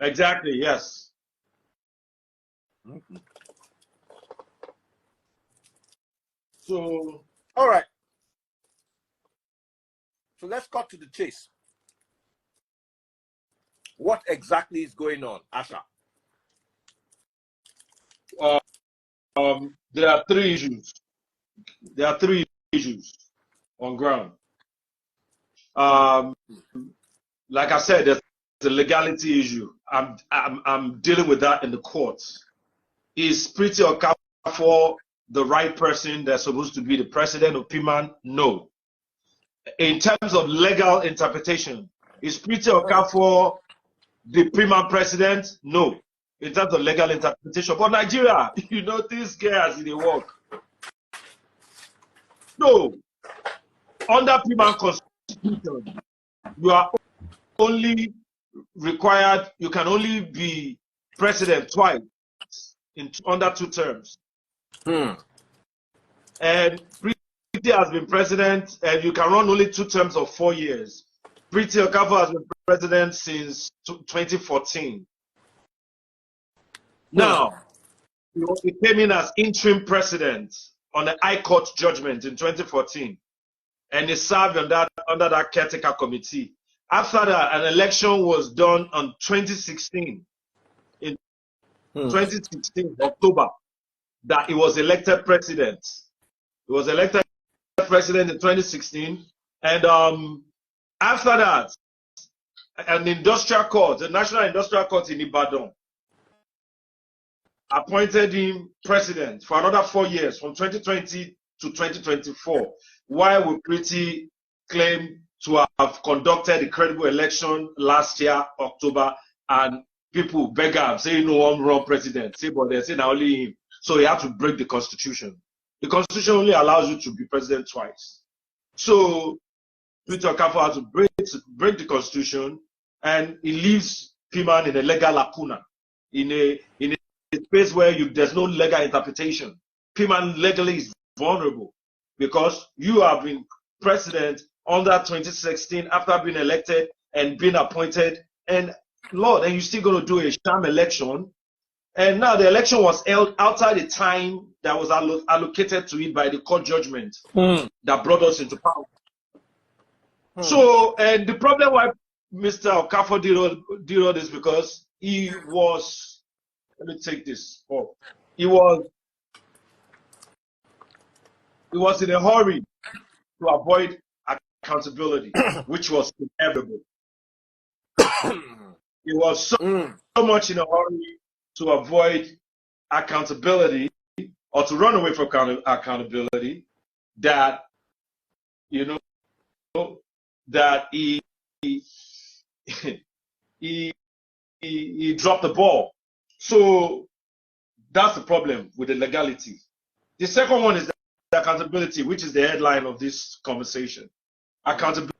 Exactly, yes. So, all right. So let's cut to the chase. What exactly is going on, Asha? There are three issues. There are three issues on ground. Like I said, there's a legality issue. I'm dealing with that in the courts. Is Pretty Okafor the right person that's supposed to be the president of PMAN? No. In terms of legal interpretation, is Pretty Okafor the PMAN president? No. In terms of legal interpretation. But Nigeria, you know, these guys, they work. No. Under PMAN constitution, you are only required, you can only be president twice under 2 terms. And Pretty has been president, and you can run only 2 terms of 4 years. Pretty Okafor has been president since 2014. Now, he came in as interim president on a High Court judgment in 2014, and he served under that caretaker committee. After that, an election was done on 2016. In 2016, October, that he was elected president. He was elected president in 2016, and after that, an industrial court, the National Industrial Court in Ibadan, appointed him president for another 4 years, from 2020 to 2024, while we Pretty claim to have conducted a credible election last year, October, and people beg him, say no one wrong president, say, but they say now only him. So he had to break the constitution. The constitution only allows you to be president twice. So Pretty Okafor had to break the constitution, and he leaves PMAN in a legal lacuna, in a space where there's no legal interpretation. PMAN legally is vulnerable because you have been president under 2016 after being elected and being appointed, and Lord, and you're still going to do a sham election. And now the election was held outside the time that was allocated to it by the court judgment that brought us into power. So, and the problem why Mr. Okafor did all this, because he was, let me take this off. He was in a hurry to avoid accountability, which was inevitable. He was so much in a hurry to avoid accountability, or to run away from accountability, that, you know, that he dropped the ball. So that's the problem with the legality. The second one is the accountability, which is the headline of this conversation. Accountability.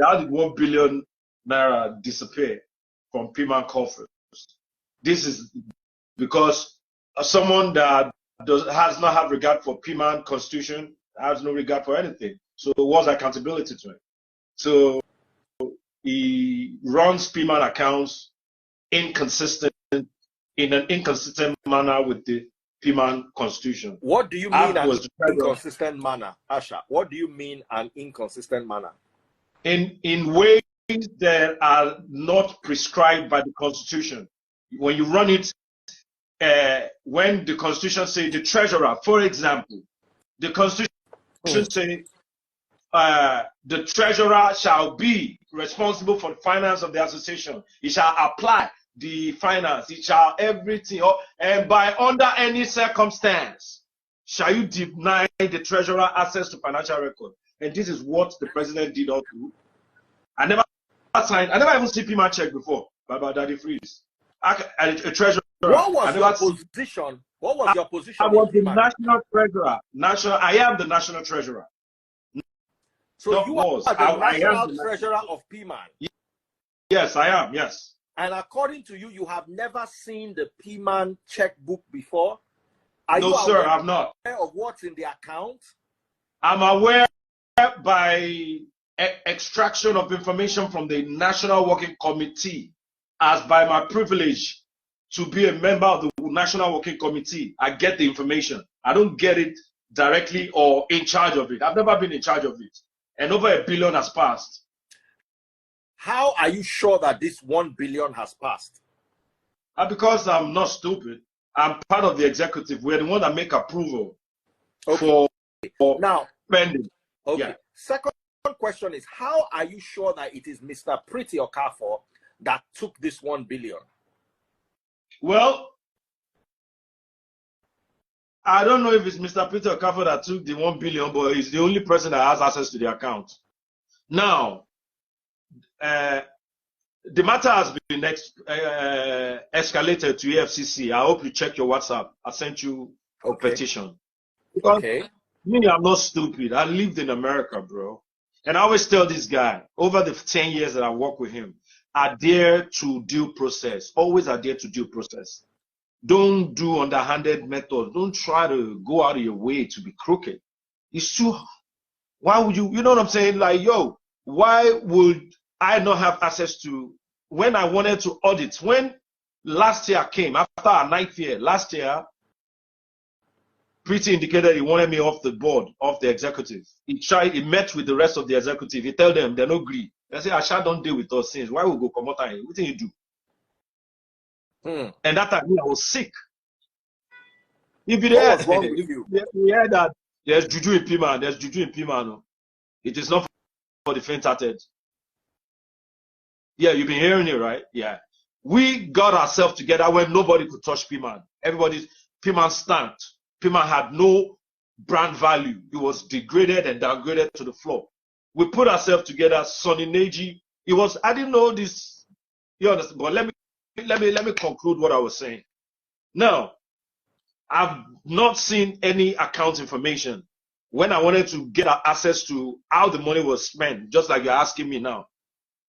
How did 1 billion naira disappear from PMAN coffers? This is because someone that has not had regard for PMAN constitution, has no regard for anything. So it was accountability to him. So he runs PMAN accounts in an inconsistent manner with the PMAN constitution. What do you mean an inconsistent manner, Asha? What do you mean an inconsistent manner? In ways that are not prescribed by the constitution. When you run it, when the constitution says the treasurer, for example, the constitution says the treasurer shall be responsible for the finance of the association. He shall apply the finance. He shall everything. And by under any circumstance, shall you deny the treasurer access to financial record? And this is what the president did not do. I never even seen PMAN check before by Daddy Freeze. A treasurer. What was your position? What was your position? I was the national treasurer. I am the national treasurer. So you are the national treasurer of PMAN. Yes, I am. Yes. And according to you, you have never seen the PMAN checkbook before? No, sir, I've not. Are you aware of what's in the account? I'm aware by extraction of information from the National Working Committee as by my privilege to be a member of the National Working Committee, I get the information. I don't get it directly or in charge of it. I've never been in charge of it. And over $1 billion has passed. How are you sure that this 1 billion has passed? Because I'm not stupid. I'm part of the executive. We're the one that make approval for now spending. Okay. Yeah. Second question is, how are you sure that it is Mr. Pretty Okafor that took this 1 billion? Well, I don't know if it's Mr. Pretty Okafor that took the 1 billion, but he's the only person that has access to the account. Now, the matter has been escalated to EFCC. I hope you check your WhatsApp. I sent you a petition. Because me, I'm not stupid. I lived in America, bro. And I always tell this guy, over the 10 years that I work with him, adhere to due process. Always adhere to due process. Don't do underhanded methods. Don't try to go out of your way to be crooked. It's too, why would you know what I'm saying? Like, yo, why would I not have access to, when I wanted to audit, when last year came, after our 9th year, last year, Pretty indicated he wanted me off the board, off the executive. He met with the rest of the executive. He tell them they no agree. They say, Asha don't deal with us since. Why we go come out here? What did you do? And that time I was sick. If you hear that there's Ju.ju in PMAN, there's Ju.ju in PMAN. It is not for the faint-hearted. Yeah, you've been hearing it, right? Yeah. We got ourselves together when nobody could touch PMAN. PMAN stamped. PMAN had no brand value. It was degraded and downgraded to the floor. We put ourselves together. Sonny Neji. I didn't know this. You understand? But let me conclude what I was saying. Now, I've not seen any account information. When I wanted to get access to how the money was spent, just like you're asking me now,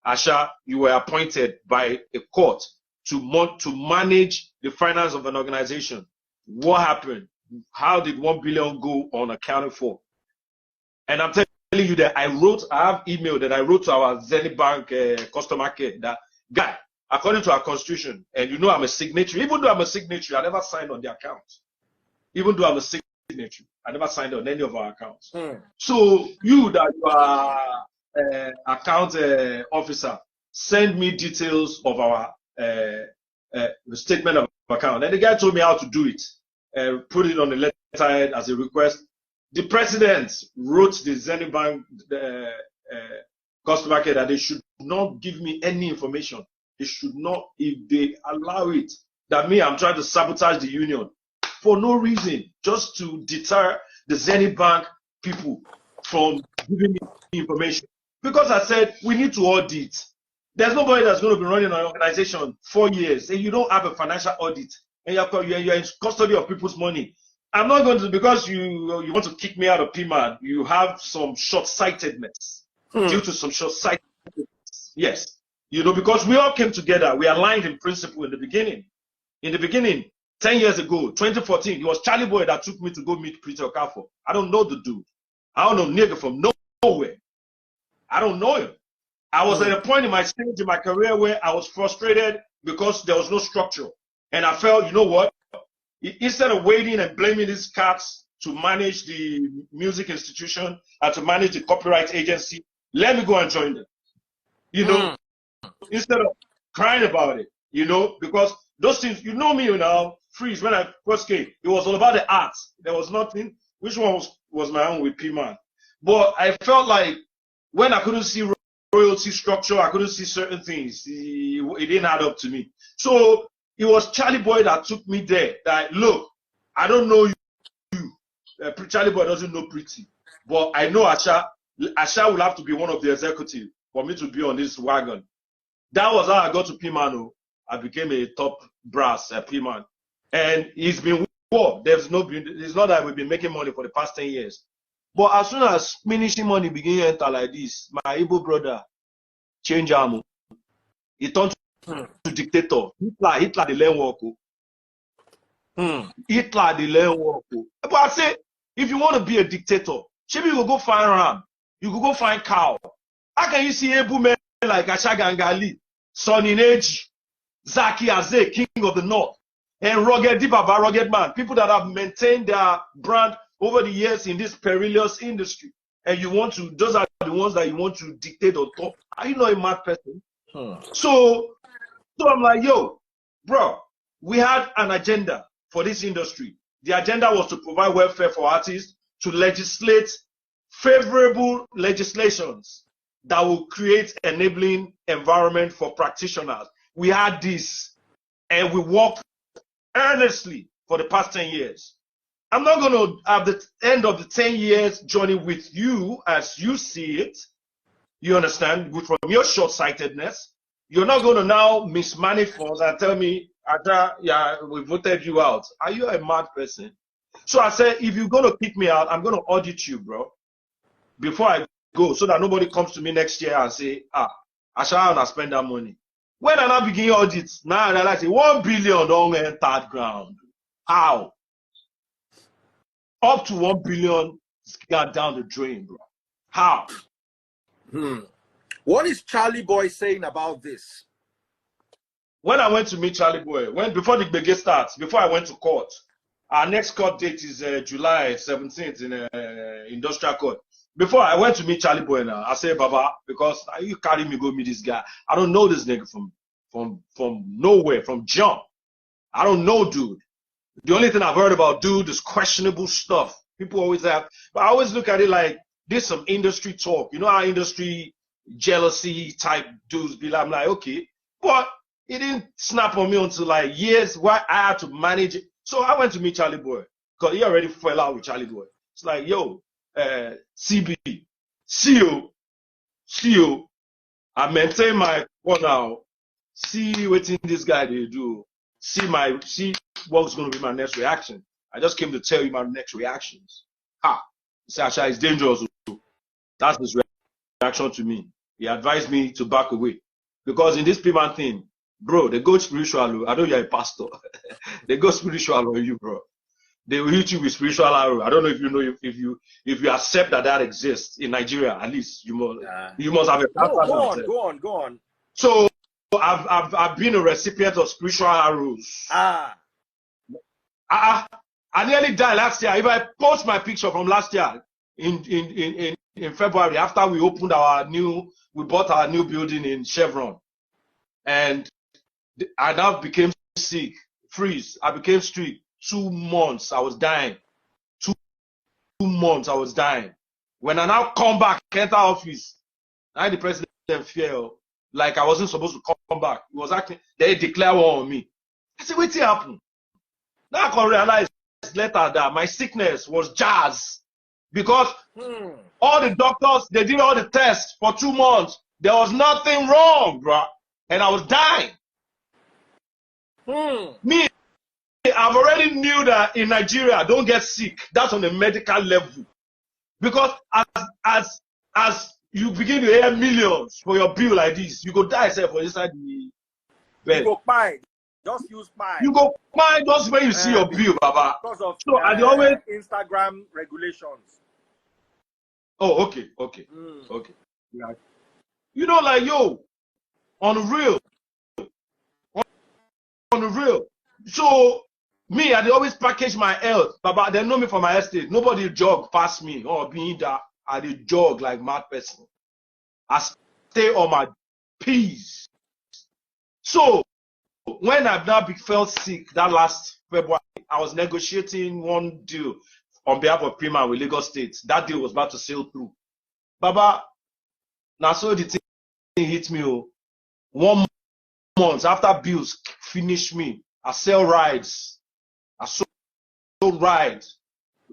Asha, you were appointed by a court to manage the finance of an organization. What happened? How did 1 billion go unaccounted for? And I'm telling you that I have email that I wrote to our Zenith Bank customer care that, guy, according to our constitution, and you know I'm a signatory, even though I'm a signatory, I never signed on the account. Even though I'm a signatory, I never signed on any of our accounts. So you that you are account officer, send me details of our statement of account. And the guy told me how to do it. Put it on the letterhead as a request. The president wrote the Zenith Bank customer care that they should not give me any information. They should not, if they allow it, that I'm trying to sabotage the union for no reason, just to deter the Zenith Bank people from giving me information. Because I said we need to audit. There's nobody that's going to be running an organization 4 years and you don't have a financial audit. And you're in custody of people's money. I'm not going to, because you want to kick me out of PMAN, you have some short-sightedness. Due to some short-sightedness. Yes. Because we all came together. We aligned in principle in the beginning. In the beginning, 10 years ago, 2014, it was Charlie Boy that took me to go meet Pretty Okafor. I don't know the dude. I don't know nigga from nowhere. I don't know him. I was at a point in my stage in my career where I was frustrated because there was no structure. And I felt, you know what? Instead of waiting and blaming these cats to manage the music institution and to manage the copyright agency, let me go and join them. Instead of crying about it, because those things, me now, Freeze, when I first came, it was all about the arts. There was nothing. Which one was my own with PMAN? But I felt like when I couldn't see royalty structure, I couldn't see certain things. It didn't add up to me. So it was Charlie Boy that took me there. That, look, I don't know you. Charlie Boy doesn't know Pretty. But I know Asha. Asha will have to be one of the executives for me to be on this wagon. That was how I got to PMAN. I became a top brass at PMAN. And it's been war. It's not that we've been making money for the past 10 years. But as soon as finishing money begin to enter like this, my Igbo brother change arm. He turned to dictator. Hitler the learn work. Hitler the learn work. But I say, if you want to be a dictator, maybe you go find ram, you go find cow. How can you see Ebu men like Asha Gangali, Sonny Neji, Zaki Aze, King of the North, and Rugged Dibaba, Rugged Man, people that have maintained their brand over the years in this perilous industry. And you want to, those are the ones that you want to dictate on top. Are you not a mad person? So I'm like, yo, bro, we had an agenda for this industry. The agenda was to provide welfare for artists, to legislate favorable legislations that will create enabling environment for practitioners. We had this, and we worked earnestly for the past 10 years. I'm not going to, at the end of the 10 years journey with you as you see it, you understand, from your short-sightedness, you're not going to now mismanage funds and tell me, yeah, we voted you out. Are you a mad person? So I said, if you're going to kick me out, I'm going to audit you, bro, before I go, so that nobody comes to me next year and say, I shall not spend that money. When I now begin audits, now I realize 1 billion don't enter ground. How? Up to 1 billion got down the drain, bro. How? What is Charlie Boy saying about this? When I went to meet Charlie Boy, before the big starts, before I went to court, our next court date is July 17th in industrial court. Before I went to meet Charlie Boy now, I said, Baba, because you carry me go meet this guy. I don't know this nigga from nowhere, from jump. I don't know, dude. The only thing I've heard about dude is questionable stuff. People always have, but I always look at it like this some industry talk. You know how industry jealousy type dudes be like, I'm like, okay, but it didn't snap on me until like years where I had to manage it. So I went to meet Charlie Boy because he already fell out with Charlie Boy. It's like, yo, CB, CEO, I maintain my one now. See what this guy they do. See what's going to be my next reaction. I just came to tell you my next reactions. He said, Asha, it's dangerous. That's his reaction to me. He advised me to back away. Because in this PMAN thing, bro, they go spiritual. I know you're a pastor. They go spiritual on you, bro. They will hit you with spiritual arrow. I don't know if you know if you accept that exists in Nigeria. At least you must have a go on. So I've been a recipient of spiritual arrows. I nearly died last year. If I post my picture from last year in February, after we bought our new building in Chevron, and I now became sick, freeze. I became sick. 2 months I was dying. 2 months I was dying. When I now come back, enter office, now the president feel like I wasn't supposed to come back. He was acting, they declare war on me. I said, what's happened? Now I can realize later that my sickness was jazz. Because all the doctors, they did all the tests for 2 months. There was nothing wrong, bro. And I was dying. Me, I've already knew that in Nigeria, I don't get sick. That's on the medical level. Because as you begin to hear millions for your bill like this, you go die for inside the bed. You go Kpaid. Just use Kpaid. You go Kpaid just when you see your bill, Baba. Because of so I always Instagram regulations. Oh, okay. Yeah. You know, like, yo, on the real. So me, I always package my health, Baba. They know me for my estate. Nobody jog past me or being that I did jog like mad person. I stay on my peace. So when I now felt sick that last February, I was negotiating one deal on behalf of PMAN with Lagos State. That deal was about to sail through. Baba, now so the thing hit me. 1 month after bills finish me, I sell rides. I sold rides.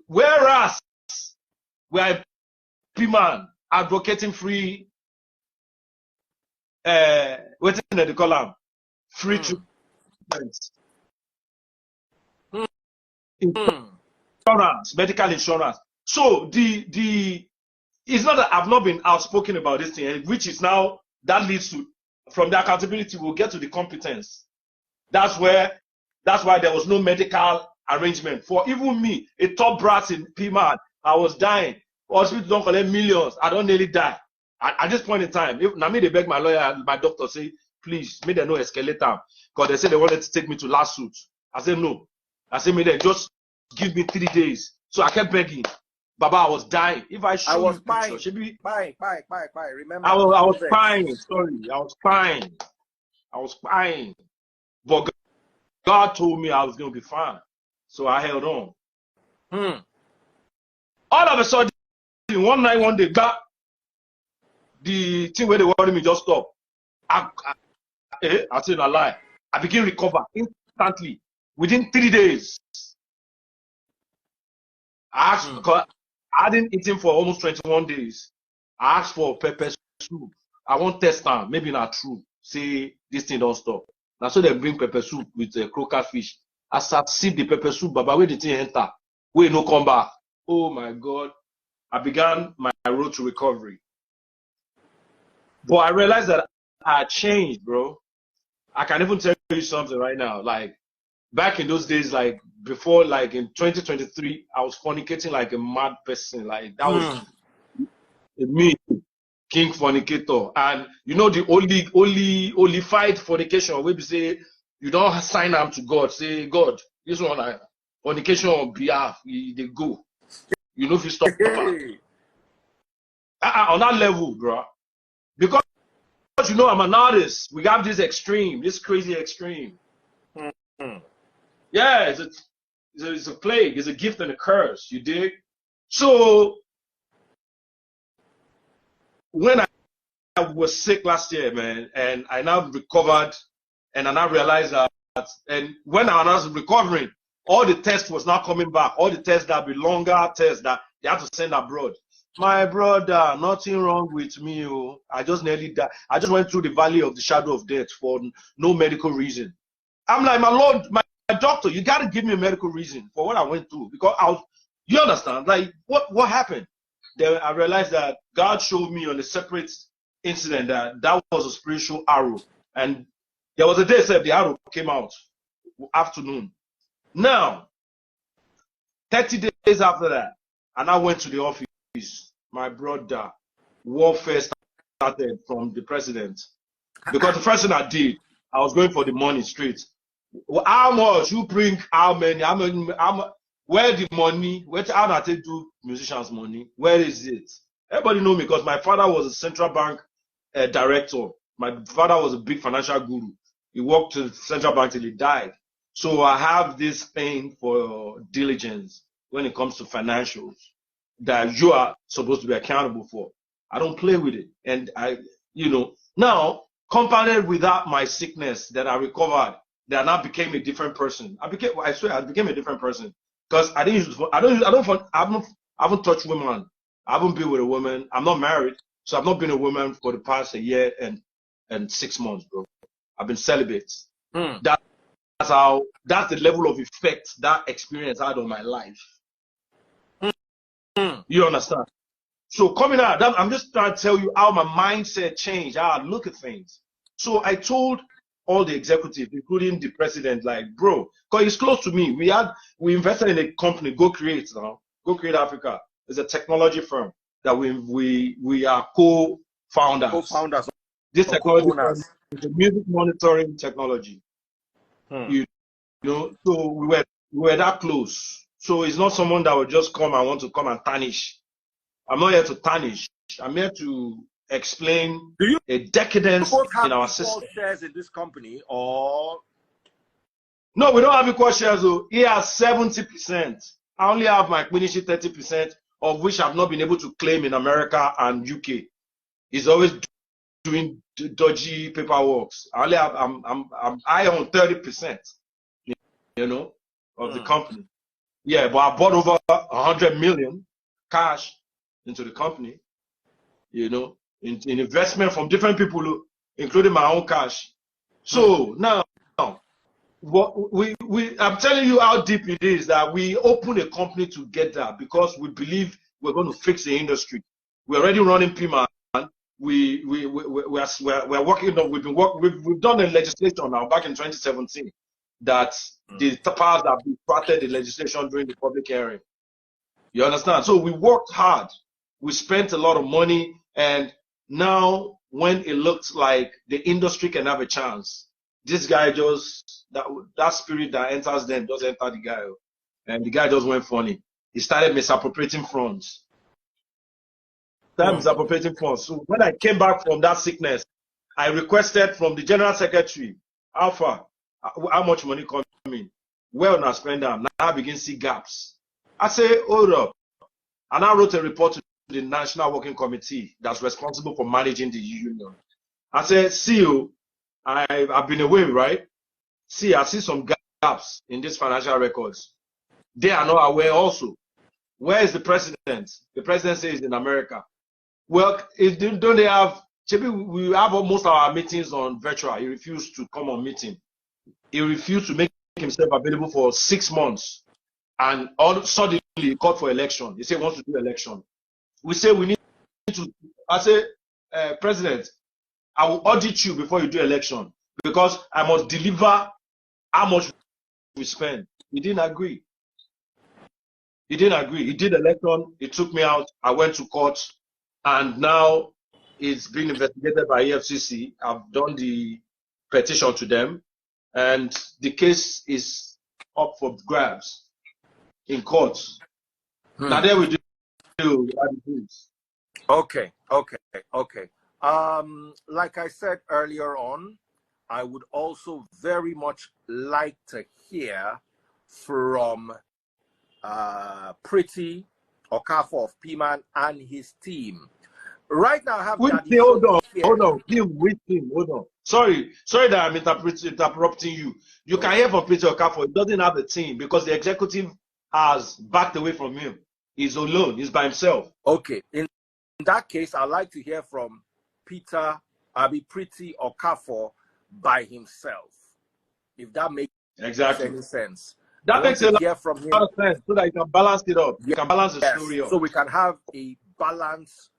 Whereas we are PMAN advocating free, what's in the column? Free treatment. Insurance, medical insurance. So it's not that I've not been outspoken about this thing, which is now that leads to, from the accountability, we'll get to the competence. That's why there was no medical arrangement for even me, a top brass in PMAN. I was dying. Hospitals don't collect millions. I don't nearly die. At this point in time, if now me they beg my lawyer and my doctor say, please, make them no escalate them. Because they said they wanted to take me to lawsuit. I said, no. I said, may they just give me 3 days. So I kept begging. Baba, I was dying. If I show you picture, should be Remember? I was crying. Sorry, I was crying. I was crying. But God told me I was going to be fine. So I held on. All of a sudden, one night, one day, back, the thing where they wanted me just stop. I tell you a lie. I begin recover instantly within 3 days. I asked because I hadn't eaten for almost 21 days. I asked for pepper soup. I want test time. Maybe not true. Say this thing don't stop. Now so they bring pepper soup with croaker fish. I start sip the pepper soup, but where the thing enter, we no come back. Oh my God! I began my road to recovery. But I realized that I changed, bro. I can even tell you something right now. Like back in those days, like before, like in 2023, I was fornicating like a mad person. Like that was me, king fornicator. And you know the only fight fornication where we say you don't sign up to God. Say God, this one I fornication on behalf. They go. You know if you stop on that level, bro. Because you know I'm an artist. We have this extreme, this crazy extreme. Yeah, it's a plague, it's a gift and a curse. You dig? So when I was sick last year, man, and I now recovered, and I now realized that, and when I was recovering, all the tests was not coming back. All the tests that be longer tests that they have to send abroad. My brother, nothing wrong with me. Oh. I just nearly died. I just went through the valley of the shadow of death for no medical reason. I'm like, my Lord, my doctor, you got to give me a medical reason for what I went through. Because you understand, like, what happened? Then I realized that God showed me on a separate incident that was a spiritual arrow. And there was a day said the arrow came out afternoon. Now, 30 days after that, and I went to the office. My brother, warfare started from the president. Because the first thing I did, I was going for the money straight. How much you bring? How many? Where the money? How do I do musicians' money? Where is it? Everybody know me because my father was a central bank director. My father was a big financial guru. He worked to the central bank till he died. So I have this thing for diligence when it comes to financials that you are supposed to be accountable for. I don't play with it. And now compounded without my sickness that I recovered, that I now became a different person. I swear I became a different person. Because I haven't touched women. I haven't been with a woman. I'm not married. So I've not been a woman for the past a year and 6 months, bro. I've been celibate. That's the level of effect that experience had on my life. You understand? So coming out, I'm just trying to tell you how my mindset changed, how I look at things. So I told all the executives, including the president, like, bro, because he's close to me. We invested in a company, Go Create Africa. It's a technology firm that we are co-founders. Co-founders. This technology firm is a music monitoring technology. You know, so we were that close. So it's not someone that will just come and want to come and tarnish. I'm not here to tarnish. I'm here to explain a decadence in our system. Shares in this company, or no, we don't have equal shares. Though. He has 70%. I only have my finishing 30%, of which I've not been able to claim in America and UK. He's always doing dodgy paperwork. I own 30%. Of the company. Yeah, but I bought over 100 million cash into the company, in investment from different people, including my own cash. So now, I'm telling you how deep it is that we open a company together because we believe we're going to fix the industry. We're already running PMAN. We're working on. We've done a legislation now back in 2017 that the powers that we started the legislation during the public hearing. You understand? So we worked hard. We spent a lot of money, and now when it looked like the industry can have a chance, this guy just, that spirit that enters them doesn't enter the guy. And the guy just went funny. He started misappropriating funds. Misappropriating funds. So when I came back from that sickness, I requested from the general secretary, Alpha, how much money coming? Where on I spend them? Now I begin to see gaps. I say, hold up. And I wrote a report to the National Working Committee that's responsible for managing the union. I said, see you, I've been away, right? See, I see some gaps in these financial records. They are not aware also. Where is the president? The president says in America. Well, don't they have, we have almost our meetings on virtual. He refused to come on meeting. He refused to make himself available for 6 months. And all suddenly he called for election. He said he wants to do election. We say we need to, I say, President, I will audit you before you do election because I must deliver how much we spend. He didn't agree. He didn't agree. He did election. He took me out. I went to court. And now it's being investigated by EFCC. I've done the petition to them. And the case is up for grabs in court. Now there we do. Okay. Like I said earlier on, I would also very much like to hear from Pretty Okafor of PMAN and his team. Right now, I have Daddy hold on. Sorry that I'm interrupting you. You can hear from Pretty Okafor. He doesn't have a team because the executive has backed away from him. He's alone. He's by himself. Okay. In that case, I'd like to hear from Pretty Okafor by himself. If that makes any sense. That makes a lot of sense so that you can balance it up. You can balance the story up. So we can have a balance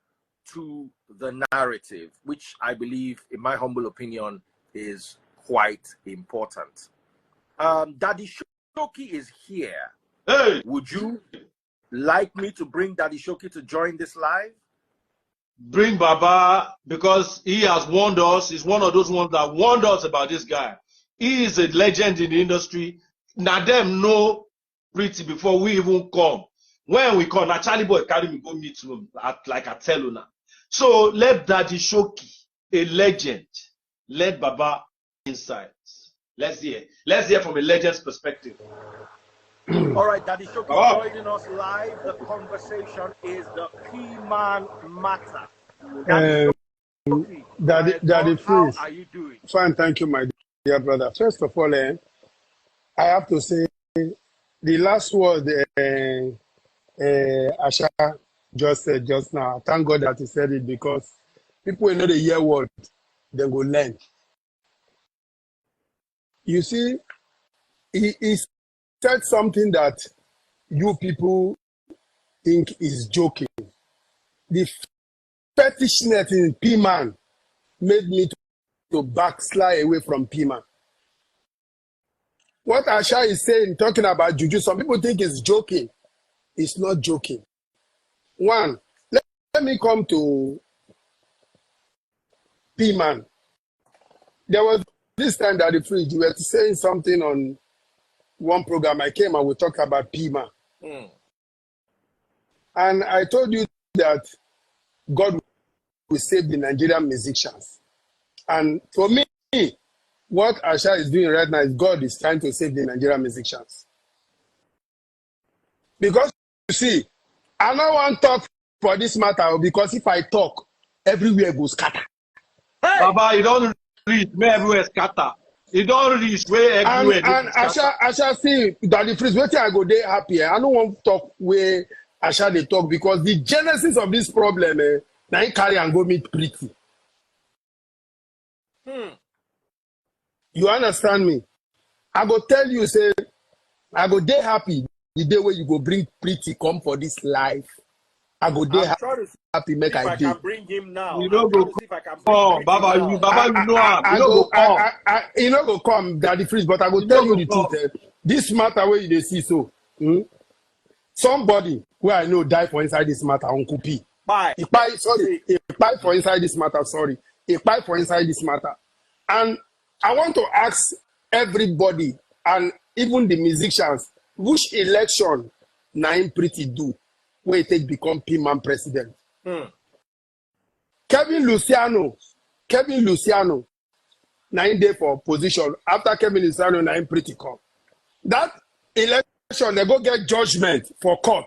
to the narrative, which I believe, in my humble opinion, is quite important. Daddy Shoki is here. Hey! Would you like me to bring Daddy Shoki to join this live? Bring Baba, because he has warned us. He's one of those ones that warned us about this guy. He is a legend in the industry. Now them know Pretty before we even come. When we come, now Charlie Boy carry me go meet him like I tell you now. So let Daddy Shoki, a legend, let Baba insights. Let's hear from a legend's perspective. All right, Daddy Shoki joining us live. The conversation is the PMAN matter. Daddy Freeze. How are you doing? Fine, thank you, my dear brother. First of all, I have to say the last word Asha just said just now. Thank God that he said it because people will know the year word, they go learn. You see, he said something that you people think is joking. The fetishness in PMAN made me to backslide away from PMAN. What Asha is saying, talking about Ju.ju, some people think it's joking. It's not joking. One, let me come to PMAN. There was this time that the Fridge, you were saying something on one program. I came and we talked about PMAN. And I told you that God will save the Nigerian musicians. And for me, what Asha is doing right now is God is trying to save the Nigerian musicians. Because, you see, I don't want to talk for this matter because if I talk, everywhere goes scatter. Hey! Baba, you don't reach where everywhere scatter. You don't reach where everywhere and Asha see, Daddy Freeze, wait till I go there happy. I don't want to talk where Asha they talk because the genesis of this problem, now he carry and go meet Pretty. You understand me? I go tell you, say, I go day happy the day where you go bring Pretty come for this life. I go day happy make I day. I can bring him now. You don't go come, Baba. You know him. You don't go come, Daddy Freeze, but I go tell you the truth. This matter where you see so, somebody where I know die for inside this matter, Uncle P. Bye. Kpaid, sorry, Kpaid for inside this matter, sorry. Kpaid for inside this matter. And I want to ask everybody, and even the musicians, which election Naim Pretty do where it take become PMAN president? Kevin Luciano, Naim day for position. After Kevin Luciano, Naim Pretty come. That election, they go get judgment for court.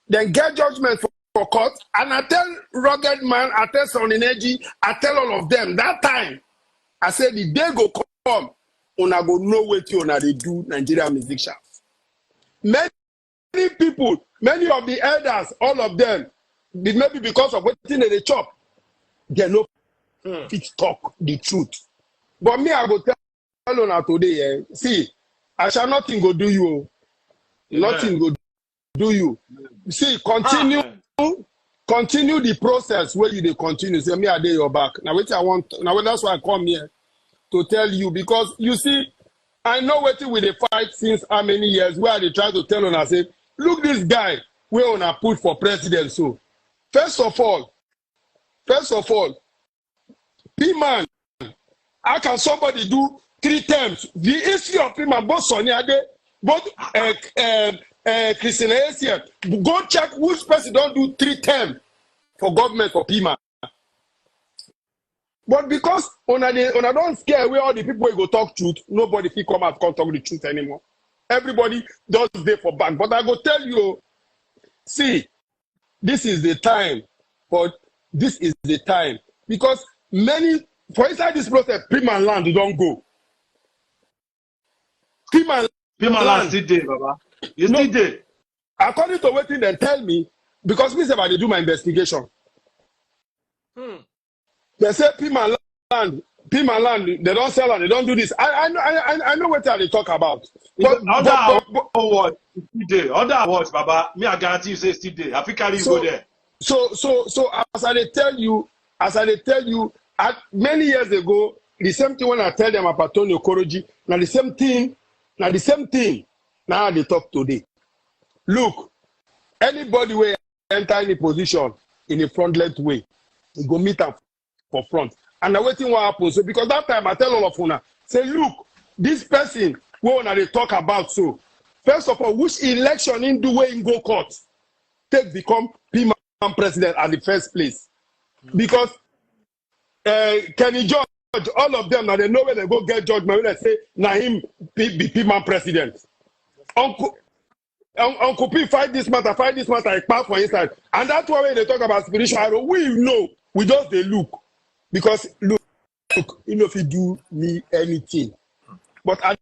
Then get judgment for court, and I tell Rugged Man, I tell Son Energy, I tell all of them, that time, I said the day go come, una go know what they do Nigerian musicians. Many people, many of the elders, all of them, maybe because of what they chop, they no fit talk the truth. But me, I go tell una today, see, I shall nothing go do you. Nothing go do you. See, continue the process where you continue. Say me I dey your back. Now wait, I want. Now that's why I come here to tell you, because you see, I know what we dey fight since how many years. Where they try to tell on us, say, look this guy we wanna put for president. So first of all, PMAN, how can somebody do 3 terms? The issue of PMAN, both Sonny Ade, both Christina Asia, go check which person don't do 3 terms for government for PMAN. But because una don't scare away all the people who go talk truth, nobody can come out and talk the truth anymore. Everybody does there for back. But I go tell you, see, this is the time. Because many, for inside this process, PMAN land don't go. PMAN land still there, Baba. You still there. According to what they tell me, because me say I do my investigation. They say PMAN land, they don't sell and they don't do this. I know what they talk about. But other awards, Baba, me I guarantee you say still there. I think you go there. So as I tell you, many years ago, the same thing when I tell them about Tony Okoroji, now the same thing, now they talk today. Look, anybody will enter any position in a front-length way, you go meet them for front. And I'm waiting what happens. So because that time I tell all of una, say, look, this person what they talk about. So first of all, which election in the way in go court take become PMAN president at the first place? Because Kenny George, all of them now they know where they go get judgment when they say Naim be PMAN president. Uncle P fight this matter, Kpaid for inside. And that's why when they talk about spiritual, we know, we just they look. Because look, you know if you do me anything. But I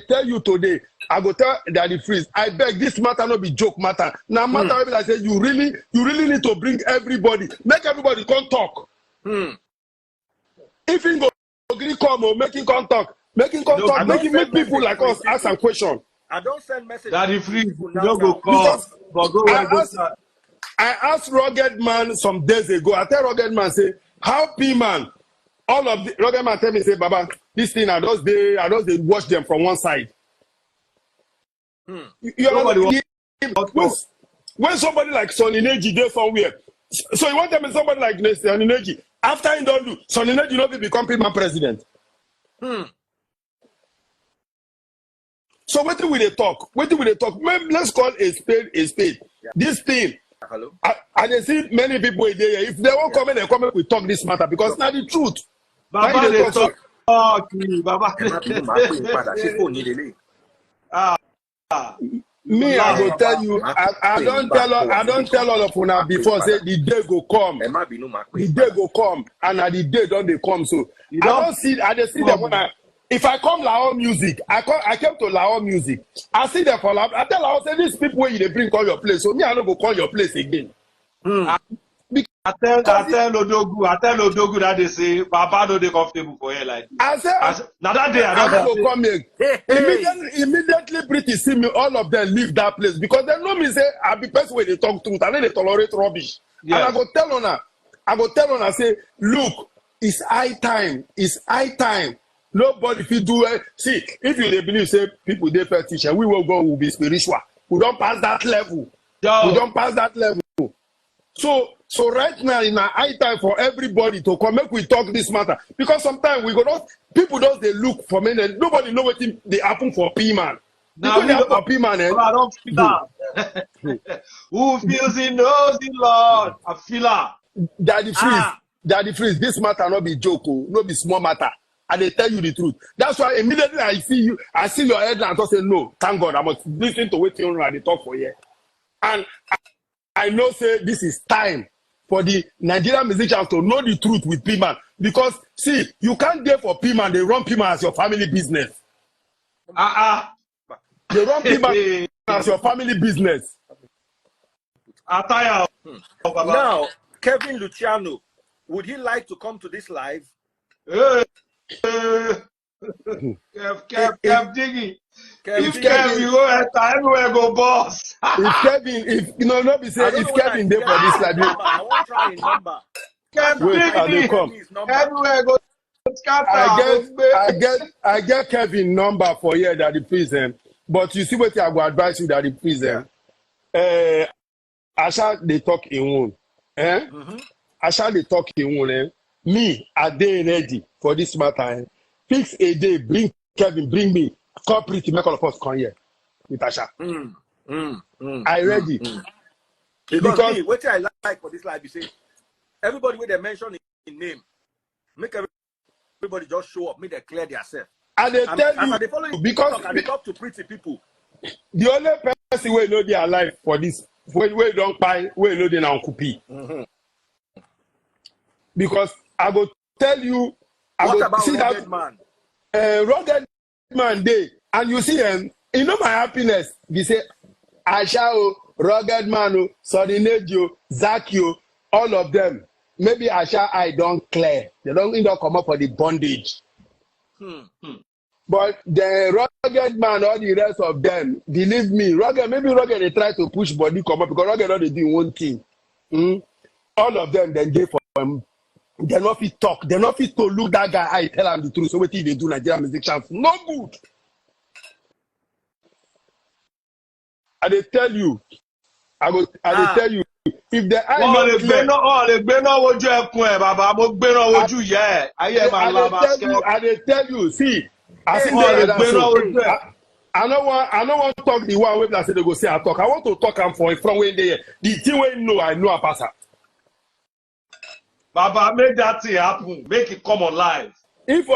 tell you today, I go tell Daddy Freeze, I beg this matter not be joke matter. Now matter I say you really need to bring everybody, make everybody come talk. If you go agree come or making contact, make people like us ask some question. I don't send messages. Daddy Freeze, you don't go call. I asked Rugged Man some days ago. I tell Rugged Man say, how PMAN, all of the Rugged Man tell me say, Baba, this thing I just they watch them from one side. When somebody like Son Energy there somewhere, so you want them to somebody like Son Energy, after he don't do, Son Energy not become PMAN president. So what do we talk? Maybe let's call a spade a spade. Yeah. This thing, hello. I see many people there. If they won't come in, they come in, we talk this matter because it's not the truth. Baba, they talk. Baba. Me, I will tell you. I don't tell all of you now before say the day go come. The day go come, and at the day don't they come. So I don't see. I just see them when if I come Lahore Music, I came to Lahore Music. I see them for Lahore. I tell Lahore, say these people where they bring call your place. So me, I don't go call your place again. I tell Odogu that they say, Papa no they comfortable for here like this. I say now that day I don't go come here. Immediately British see me, all of them leave that place because they know me say I be person where they talk truth and then they tolerate rubbish. Yeah. And I go tell on her, say, look, it's high time. Nobody fit do it. See, if you believe say people they petition, we will be spiritual. We don't pass that level. We don't pass that level. So right now, in our high time for everybody to come, make we talk this matter. Because sometimes we go not, people don't they look for me, and nobody know what they happen for PMAN. Now we don't PMAN, eh? I don't feel that. Who feels it knows the Lord. I feel that. Daddy Freeze, this matter not be joke, no be small matter. And they tell you the truth. That's why immediately I see your headline and I say, no, thank God, I must listen to what you and they talk for you. And I know say this is time for the Nigerian musicians to know the truth with PMAN. Because see, you can't go for PMAN, they run PMAN as your family business. They run PMAN as your family business. Now, Kevin Luciano, would he like to come to this live? Kev Diggy. If Kevin you go enter, everywhere go boss. If Kevin there for this live, I won't try his number. Everywhere go I get Kevin number for here that the prison. But you see what I will advise you that the prison. Asha they talk in one. Asha they talk in one. Me, a day ready for this matter. Fix a day, bring Kevin, bring me. Call Pretty, make all of us come here with Asha. I ready. Because me, what I like for this live, you say, everybody with they mention in name, make everybody just show up, make they clear themselves. And they tell you, because they talk to pretty people. The only person who know they are alive for this, we don't buy, we know they now copy. Because I will tell you, what about Rugged Man? Rugged Man day, and you see them, you know my happiness. We say, Asha, Rugged Man, Sodinedio, Zakio, all of them. Maybe Asha, I don't clear. They don't end up come up for the bondage. But the Rugged Man, all the rest of them, believe me, maybe Rugged they try to push body come up because Rugged only do one thing. All of them then they for they're not fit talk. They're not fit to look that guy. I tell him the truth. So what they do Nigerian musicians? No good. I they tell you. I tell you. If the eye not clear, I they tell you. See, I think I don't want to talk the one way that say they go say I talk. I want to talk and from when they the thing we know I know a passer. Baba, make that thing happen. Make it come on live. If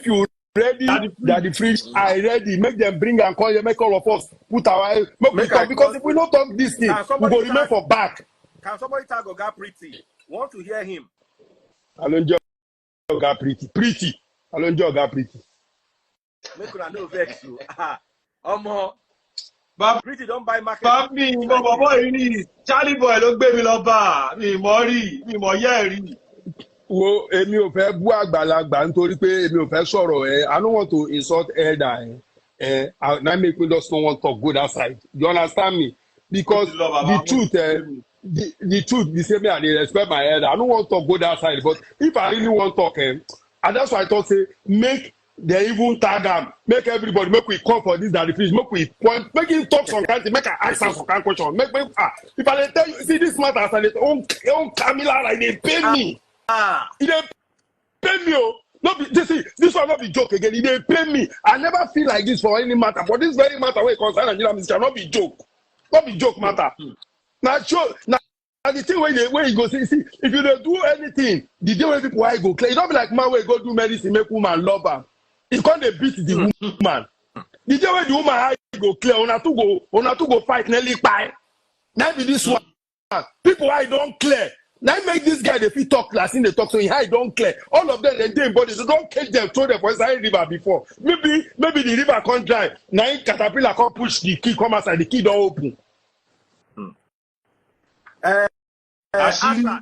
you ready, Daddy Freeze, I ready. Make them bring and call you. Make all of us put our make talk, because if we don't talk this thing, we go remain for back. Can somebody tag Oga Pretty? Want to hear him? I don't enjoy Oga Pretty. I don't enjoy Oga Pretty. Make una no vex you. Pretty don't buy market. Papi, Charlie boy ló gbé mi lọ bá mi mọ rí. Wo èmi ò fẹ́ bú àgbàlagbà nítorí pé èmi ò fẹ́ sọ̀rọ̀ I don't want to insult elder now make me just no want to talk good outside. You understand me? Because the truth the truth the same way I dey respect my elder. I don't want to talk good outside, but if I really want to talk and that's why I thought say make they even tag them, make everybody, make we call for this Daddy Freeze, make we point, make him talk some kind of, make I ask some kind of question. If I tell you, see this matter, I say, oh, Camila, like they pay me. They pay me, oh. This one not be joke again. They pay me. I never feel like this for any matter, but this very matter where it concerns Nigeria music not be joke. Not be joke matter. Now, sure, now, the thing where you go see, if you don't do anything, the day when people why go clear, it don't be like man where go do medicine, make woman love her. He can't beat the woman. The day when the woman eye go clear, una to go fight nearly pie. Now be this one. People eye don't clear. Now make this guy the fit talk last in the talk so he eye don't clear. All of them they body so don't catch them, throw them for inside river before. Maybe the river can't dry. Now caterpillar can't push the key, come outside, the key don't open. Asha,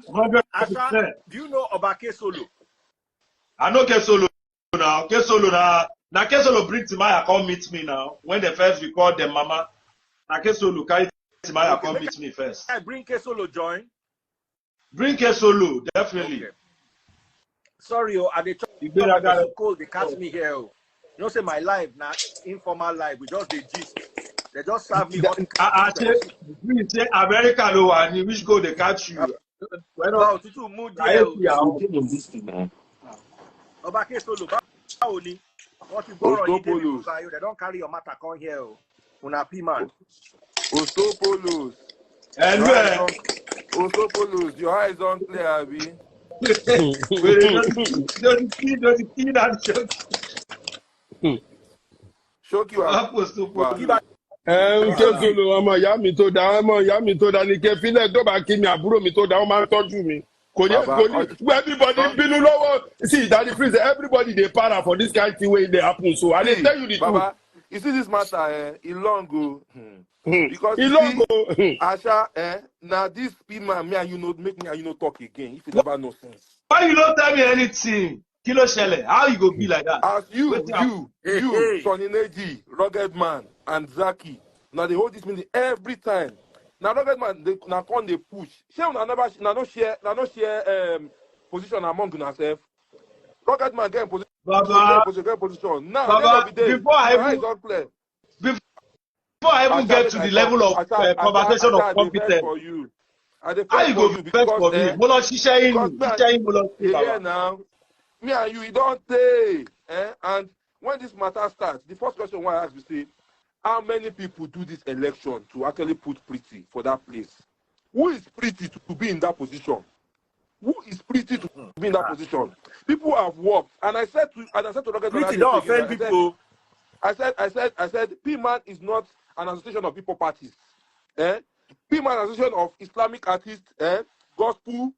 do you know about Kesolo? I know Kesolo. Now Kesolo bring Timaya come meet me now. When they first record them, mama. Now Kesolo carry Timaya come meet me first. Bring Kesolo join. Bring Kesolo, definitely. Okay. Sorry, I they cold. They catch me here. You know, say my life now informal life. We just the gist. They just serve me. I say America no one. Which go they catch you? Báwo tútù mú díẹ̀ o. Ọba Kesolo, báwo ni? Wọ́n ti gbọ́rọ̀ yìí débi kúkà yóò. They don't carry your matter come here o. Una PMAN. Ostopolos. Ostopolos, your eyes don't clear, Abi. Shock you up. Kesolo ọmọ ìyá mi tó dá ní kẹfílẹ̀ tó bá kí mi àbúrò mi tó dá wọ́n máa ń tọ́jú mi. Kò ní everybody bínú lọ́wọ́. See, Daddy Freeze, everybody dey para for this kind of thing wey dey happen. So I dey tell you the truth. You see this matter, it long go. Because you see, Asha, now this PMAN, me and you know, make me and you know talk again. If you never know sense. Why you don't tell me anything? Kilo Shele, how you go be like that? As you, Sonny Neji, Rugged Man, and Zaki, now they hold this meeting every time. Now Rugged Man, they now come they push. Share no share position among yourself. Rugged Man get position. Position. Now, Baba, before I even get to the level of conversation of competence, how you go be best for me? Molo now, me and you don't say. And when this matter starts, the first question I ask you say, how many people do this election to actually put Pretty for that place? Who is Pretty to be in that position? Who is Pretty to be in that position? People have worked, and I said to Rocket, Pretty don't offend people. I said, PMAN is not an association of people parties. PMAN is an association of Islamic artists, gospel,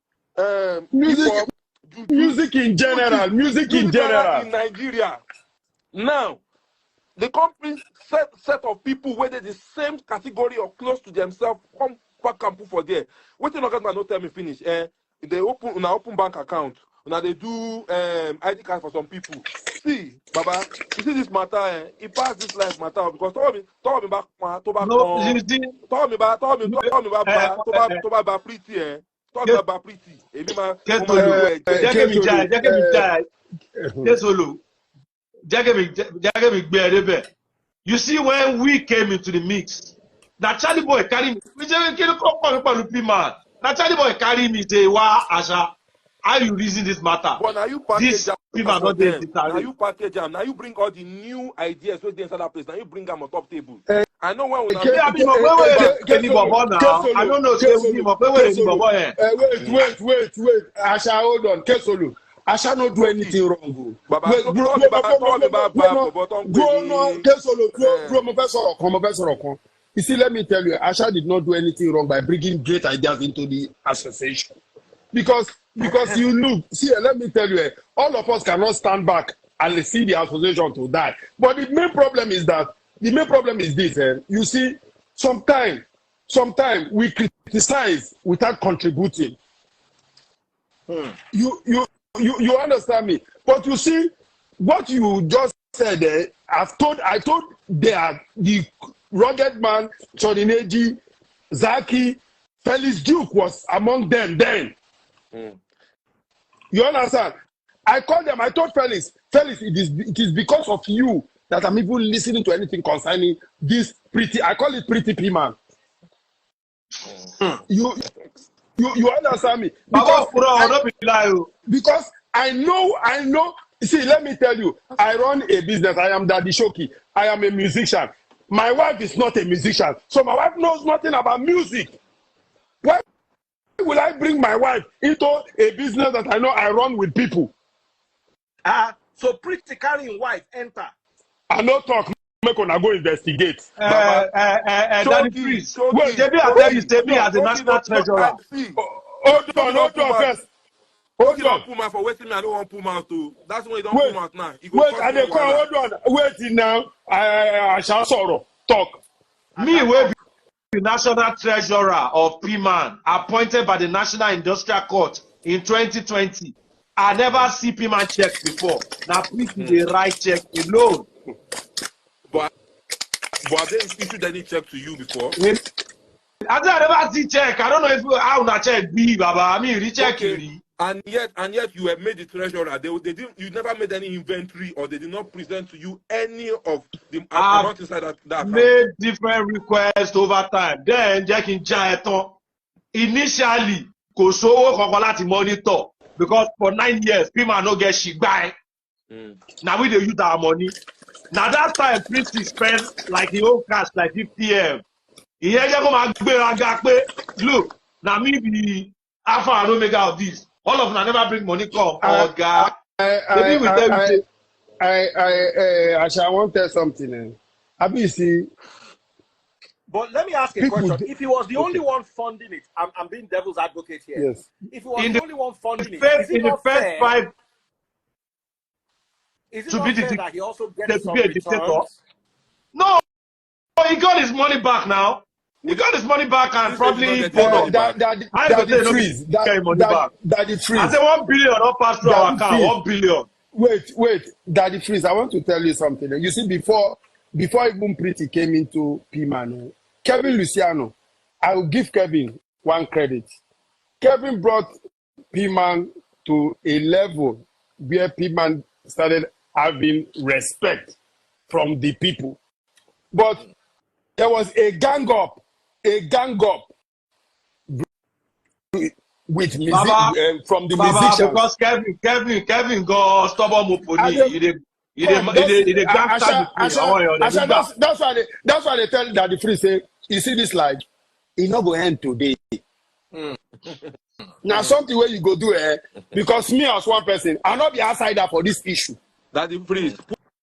music, music in general, in Nigeria. Now, the company set of people where they the same category or close to themselves come back and put for there. What you not no tell me finish. They open bank account. Now they do ID card for some people. See, Baba, you see this matter, it passed this life matter because told me back pretty, you see, when we came into the mix, that Charlie boy carry me. Now Charlie boy carry me say, "Wow, Asha, how you reason this matter?" But now you package now you package them. Now you bring all the new ideas where they inside that place. Now you bring them on top table. I know when we I don't know. Wait. Asha, hold on. Kesolo. Asha not do anything wrong. You see, let me tell you, Asha did not do anything wrong by bringing great ideas into the association. Because you look, see, let me tell you, all of us cannot stand back and see the association to die. But the main problem is this, you see, sometimes we criticize without contributing. You understand me? But you see, what you just said, I told the Rugged Man, Sonny Neji, Zaki, Felix Duke was among them then. You understand? I called them, I told Felix, it is because of you that I'm even listening to anything concerning this Pretty, I call it Pretty PMAN. You understand me? Because I know, see, let me tell you, I run a business, I am Daddy Shoki, I am a musician. My wife is not a musician, so my wife knows nothing about music. Why will I bring my wife into a business that I know I run with people? So Pretty carrying wife enter. I no talk, make una go investigate. Daddy Freeze. Wait, JB, I tell you, stay me as the national treasurer. Hold on first. Hold on. Puma for waiting me, I don't want Puma to. That's why you don't Puma out now. Wait, and they call, hold on. Wait now. I shall sorrow. Talk. Me will be the national treasurer of PMAN, appointed by the National Industrial Court in 2020. I never see PMAN check before. Now, please the right check alone. But have they issued any check to you before? I never see check. I don't know if how na check be, Baba. I mean, recheck it. And yet you have made the treasurer. They didn't. You never made any inventory, or they did not present to you any of the amount inside that account. Made different requests over time. Then Jack in Jaeton. Initially, kò sówó kankan láti monitor because for 9 years PMAN no get shigbai. Now we dey use our money. Now that time Pretty spend like the whole cash like 50M. Ìyẹn jẹ́ kó máa gbéraga pé look na me be Alpha and Omega of this. All of them never bring money come. Oga. Maybe we tell you. Asha, I want to tell something. Abi, see. But let me ask a question. If he was the only one funding it, I'm being devil's advocate here. Yes. If he was the only one funding it, First, is it not fair? 5, is it not fair that he also gets some a dictator? returns? No, he got his money back now. He got his money back and probably Daddy freeze. Daddy freeze. I said 1 billion not pass through our account. 1 billion. Wait, Daddy freeze. I want to tell you something. You see, before even Pretty came into PMAN, Kevin Luciano, I will give Kevin one credit. Kevin brought PMAN to a level where PMAN started having respect from the people. But there was a gang up with music from the musicians. Because Kevin go stubborn moponi. That's why they tell Daddy Free say, you see this life, it not go end today. Now something where you go do because me as one person, I'll not be outsider for this issue. Daddy Free,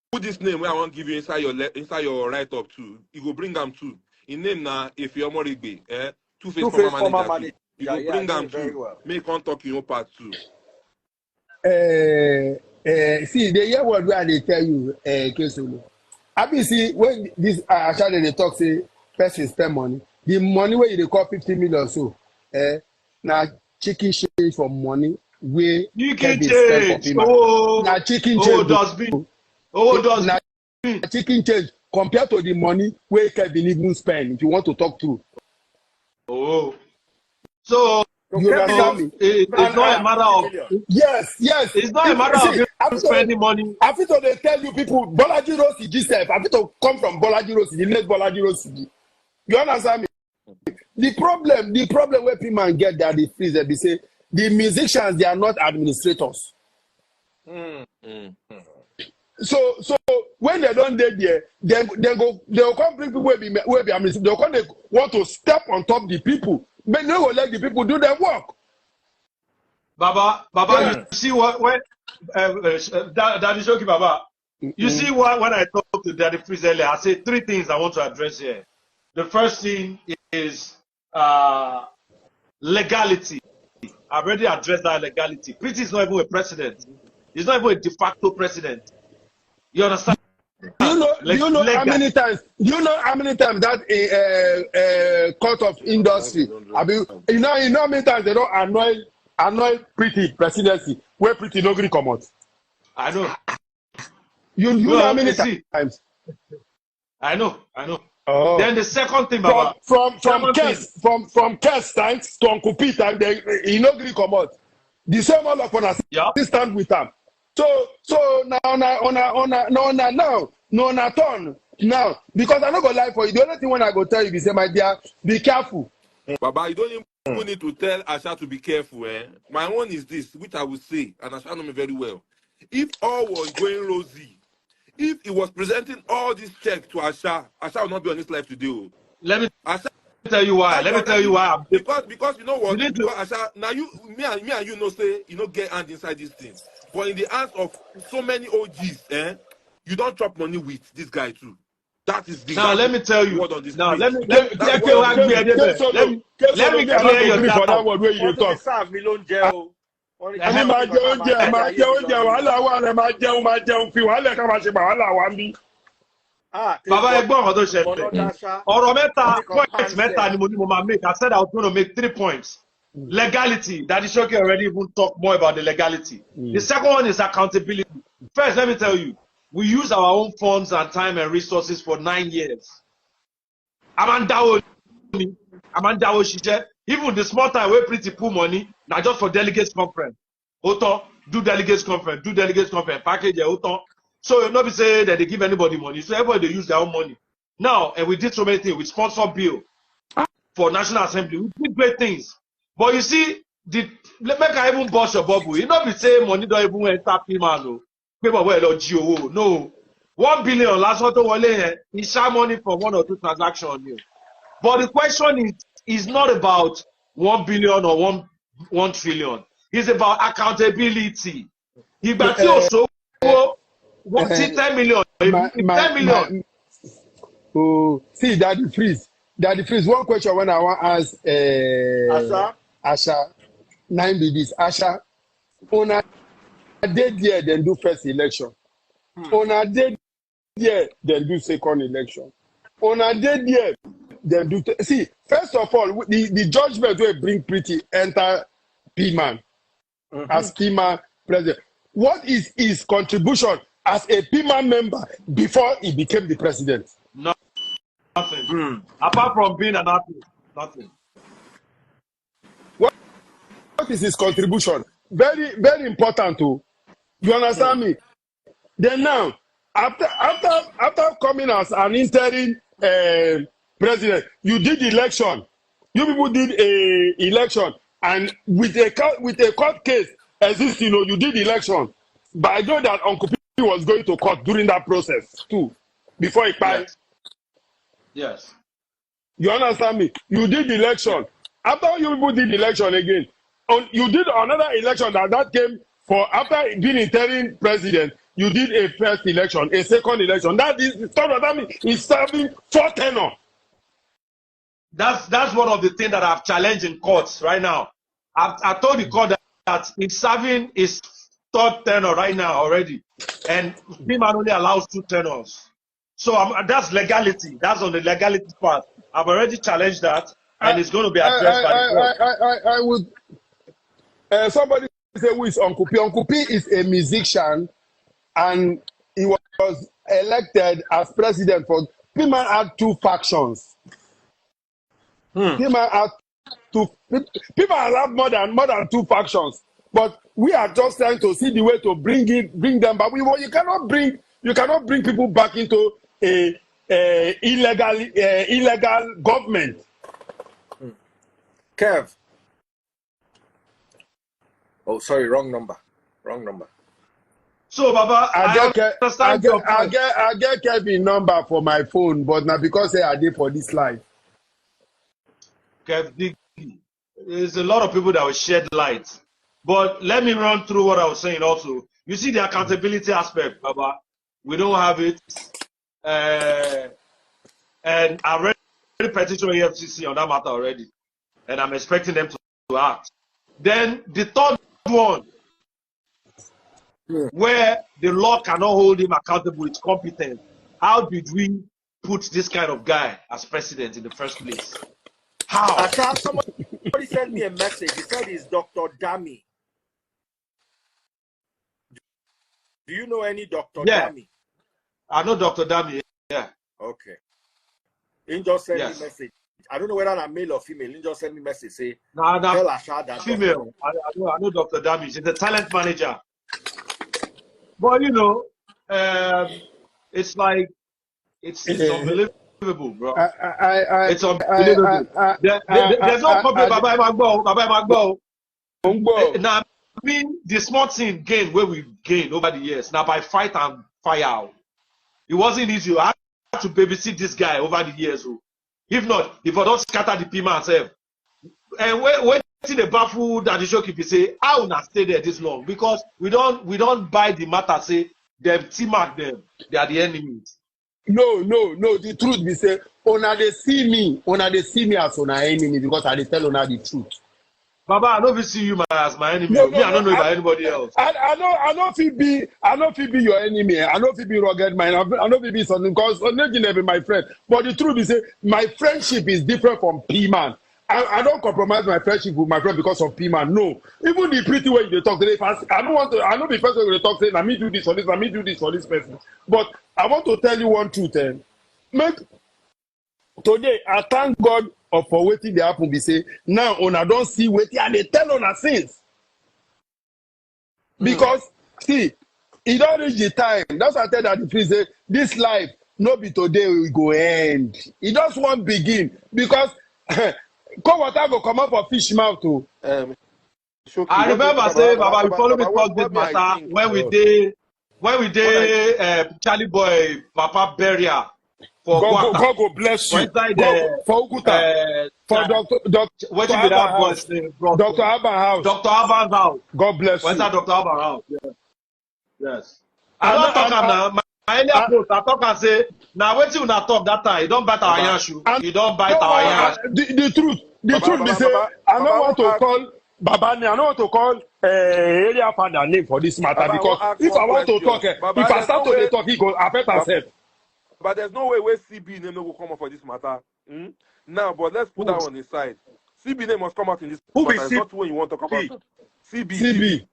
put this name where I want to give you inside your write up too. You go bring them too. In name now, if you're more Two-Face former manager. You go bring them too. Well. Make on talk in your part too. See, the year word where they tell you, Kesolo. I see when this Asha they talk say person spend money. The money where you call 50 million so, now chicken change for money where you can change. Now chicken change. Now chicken change compared to the money where Kevin even spend. If you want to talk through. So you understand me? It's not a matter of yes. It's not a matter of spending money. I feel they tell you people Bolaji Rosiji self. I feel to come from Bolaji Rosiji, the next Bolaji Rosiji. You understand me? The problem where people get that the freeze they say the musicians they are not administrators. So when they don't get there, they'll come bring people where be administrators. They want to step on top the people. But they will let the people do their work. Baba, you see what when Daddy Shoki Baba, you see what when I talked to Daddy Freeze earlier, I said 3 things I want to address here. The first thing is legality. I've already addressed that legality. Pretty is not even a president. He's not even a de facto president. You understand? You know how many times that court of industry. You know how many times they don't annoy Pretty presidency where Pretty no gree come out. I know. You know how many times? I know. Oh. Then the second thing, Baba. From Kes times to Uncle Pete time, he no gree come out. The same all of us stand with them. So now turn now because I no go lie for you. The only thing when I go tell you is say my dear, be careful. Baba, you don't even need to tell Asha to be careful. My one is this, which I will say, and Asha know me very well. If all was going rosy, if he was presenting all this check to Asha will not be on this life today. Let me tell you why. Because you know what? Because Asha, now me and you know say you know get hand inside this thing. But in the hands of so many OGs, you don't chop money with this guy too. That is the now. Let me tell you. Now let me clear your that word where you talk. Baba ẹgbọ́n ọ̀dọ́ ṣẹlẹ̀ ọ̀rọ̀ mẹ́ta ni mo máa make. I said I was going to make 3 points. Legality. Daddy Shoki already even talked more about the legality. The second one is accountability. First, let me tell you, we use our own funds and time and resources for 9 years. Amandawo Shije. Even the small time where Pretty pool money, now just for delegates conference. Oto, do delegates conference, package Oto. So you not be saying that they give anybody money. So everybody they use their own money. Now, and we did so many things. We sponsor bill for National Assembly. We did great things. But you see, make I even bust your bubble. You know, be say money don't even enter PMAN. No, people well Ju.ju. No, 1 billion last one to wale. He share money for 1 or 2 transactions. But the question is not about 1 billion or 1 trillion. It's about accountability. If that also 10 million, 10 million. See, Daddy Freeze. One question when I want to ask Asha. 9 be this. Asha, on a dead year, then do first election. On a dead year, then do second election. On a dead year, then do. See, first of all, the judgment will bring pretty enter PMAN as PMAN president. What is his contribution as a PMAN member before he became the president? Nothing. Apart from being an artist, nothing. What is his contribution? Very, very important too. You understand me? Then now, after coming as an interim president, you did election. You people did a election, and with a court case existing, you did election. But I know that Uncle P was going to court during that process too, before Kpaid. Yes. You understand me? You did election. After you people did election again, you did another election that came for after being interim president. You did a first election, a second election. That means he's serving 4 tenure. That's one of the things that I've challenged in courts right now. I told the court that he's serving his 3rd tenure right now already, and PMAN only allows 2 tenures. So that's legality. That's on the legality part. I've already challenged that, and it's going to be addressed by the court. I would. Somebody say who is Uncle P. Uncle P is a musician, and he was elected as president for. PMAN had 2 factions. PMAN had 2. PMAN have more than 2 factions, but we are just trying to see the way to bring them back. You cannot bring people back into a illegal government. Kev. Oh, sorry, wrong number. So, Baba, I get Kevin number for my phone, but now because I did for this live. Kev, there's a lot of people that will shed light. But let me run through what I was saying also. You see the accountability aspect, Baba. We don't have it. And I read the petition of EFCC on that matter already. And I'm expecting them to act. Then the 3rd one, where the law cannot hold him accountable, it's competent. How did we put this kind of guy as president in the first place? How? Somebody sent me a message. He said he's Dr. Dami. Do you know any Dr. Dami? I know Dr. Dami, yeah. Okay. He just sent me a message. I don't know whether I'm male or female. He just sent me a message. Say, tell Asha that female. I know Dr. Dami. She's a talent manager. But it's like it's unbelievable, bro. It's unbelievable. There's no problem. Baba Magbo. Now, I mean, the smart thing gain where we gain over the years. Now, by fight and fire out. It wasn't easy. I had to babysit this guy over the years. If not, if I don't scatter the PMAN myself. And when the baffle that the showkeeper say, I will not stay there this long because we don't buy the matter. Say them team-mark them. They are the enemies. No. The truth be say, they see me as an enemy because I tell una the truth. Baba, I don't see you as my enemy. I don't know about anybody else. I know if it be your enemy. I know if it be rugged man. I know if it be something because never be my friend. But the truth is, my friendship is different from PMAN. I don't compromise my friendship with my friend because of PMAN. No, even the pretty way they talk today. I don't want to. I know the person they talk saying, "Let me do this for this. Let me do this for this person." But I want to tell you one truth. Today, I thank God for waiting the happen. Be say now, I don't see waiting and they tell on since because see, it don't reach the time. That's why I tell that the priest say this life no be today we go end. It just won't begin because cold water go come up for fish mouth too. I remember saying, Baba, you follow me talk this matter when we did Charlie Boy Papa Beria for God Guata. go bless you. Inside For Ukuta. For what Dr. you be that Abba boy's house. name, bro? Dr. Abba house. Dr. Abba's house. God bless Where's you. that Dr. Abba's house? Yes. I don't talk now. My earlier post, I talk and say, now wait till una talk that time. You don't bite our yan shoe. You don't bite our yan. The truth be say, I don't want to call Babani, I don't want to call area father name for this matter because if I want to talk, if I start to talk, he go affect myself. But there's no way where CB name will come up for this matter. Now, but let's put that on the side. CB name must come out in this Who matter. be It's not when you want to talk about CB.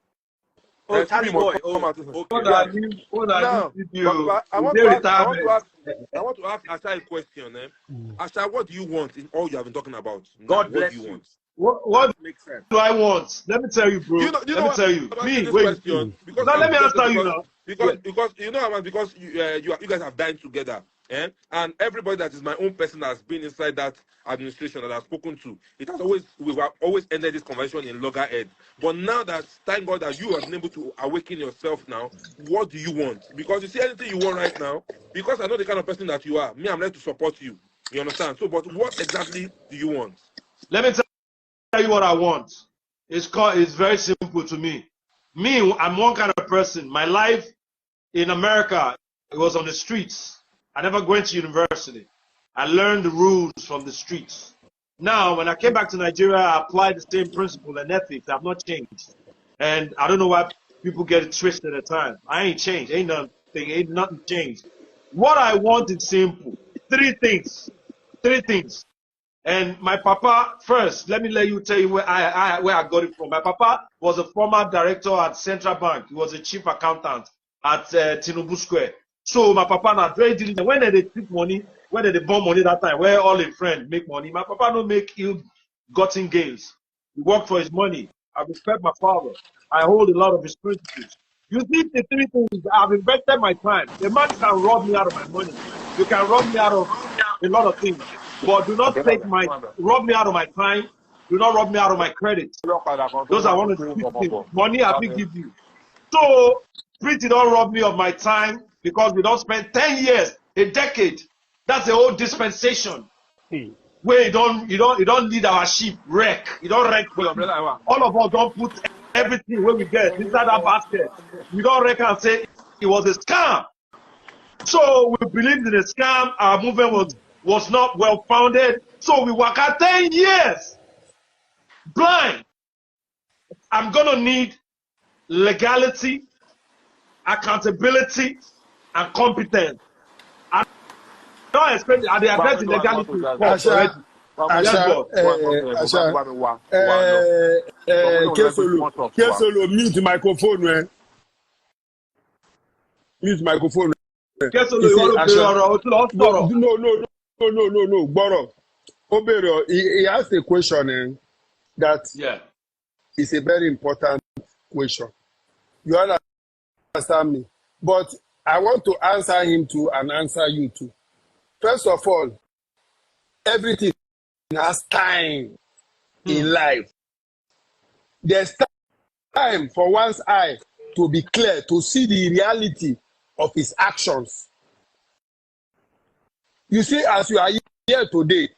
Oh, Charlie Boy. Come out. Now, I want to ask Asha a question. Asha, what do you want in all you have been talking about? God bless you. What makes sense. do I want? Let me tell you, bro. Let me tell you. Me, wait. Now let me answer you now. Because you know, because you guys have dined together, and everybody that is my own person has been inside that administration that I've spoken to. We have always ended this conversation in loggerhead. But now that thank God that you have been able to awaken yourself now, what do you want? Because you see anything you want right now, because I know the kind of person that you are. Me, I'm ready to support you. You understand? So, but what exactly do you want? Let me tell you what I want. It's very simple to me. Me, I'm one kind of person. My life in America, it was on the streets. I never went to university. I learned the rules from the streets. Now, when I came back to Nigeria, I applied the same principle and ethics. I've not changed. And I don't know why people get it twisted at times. I ain't changed. Ain't nothing changed. What I want is simple. Three things. And my papa, first, let me tell you where I got it from. My papa was a former director at Central Bank. He was a chief accountant at Tinubu Square. So my papa not very diligent. When they take money, when they burn money that time, where all his friends make money, my papa don't make ill-gotten gains. He worked for his money. I respect my father. I hold a lot of his principles. You see the three things. I've invested my time. The man can rob me out of my money. You can rob me out of a lot of things. But do not rob me out of my time. Do not rob me out of my credit. Those are one of the big things. Money I will give you. So, Pretty don't rob me of my time because we don't spend 10 years, a decade. That's the whole dispensation. Where you don't lead our sheep wreck. You don't wreck. All of us don't put everything where we get inside that basket. We don't wreck and say it was a scam. So we believed in a scam. Our movement was not well founded. So we work out 10 years blind. I'm gonna need legality, accountability, and competence. I don't expect the address legality. Kesolo, mute microphone, man. Mute microphone. No. Boro. Obero, he asked a question that is a very important question. You understand me? But I want to answer him too and answer you too. First of all, everything has time in life. There's time for one's eye to be clear, to see the reality of his actions. You see, as you are here today,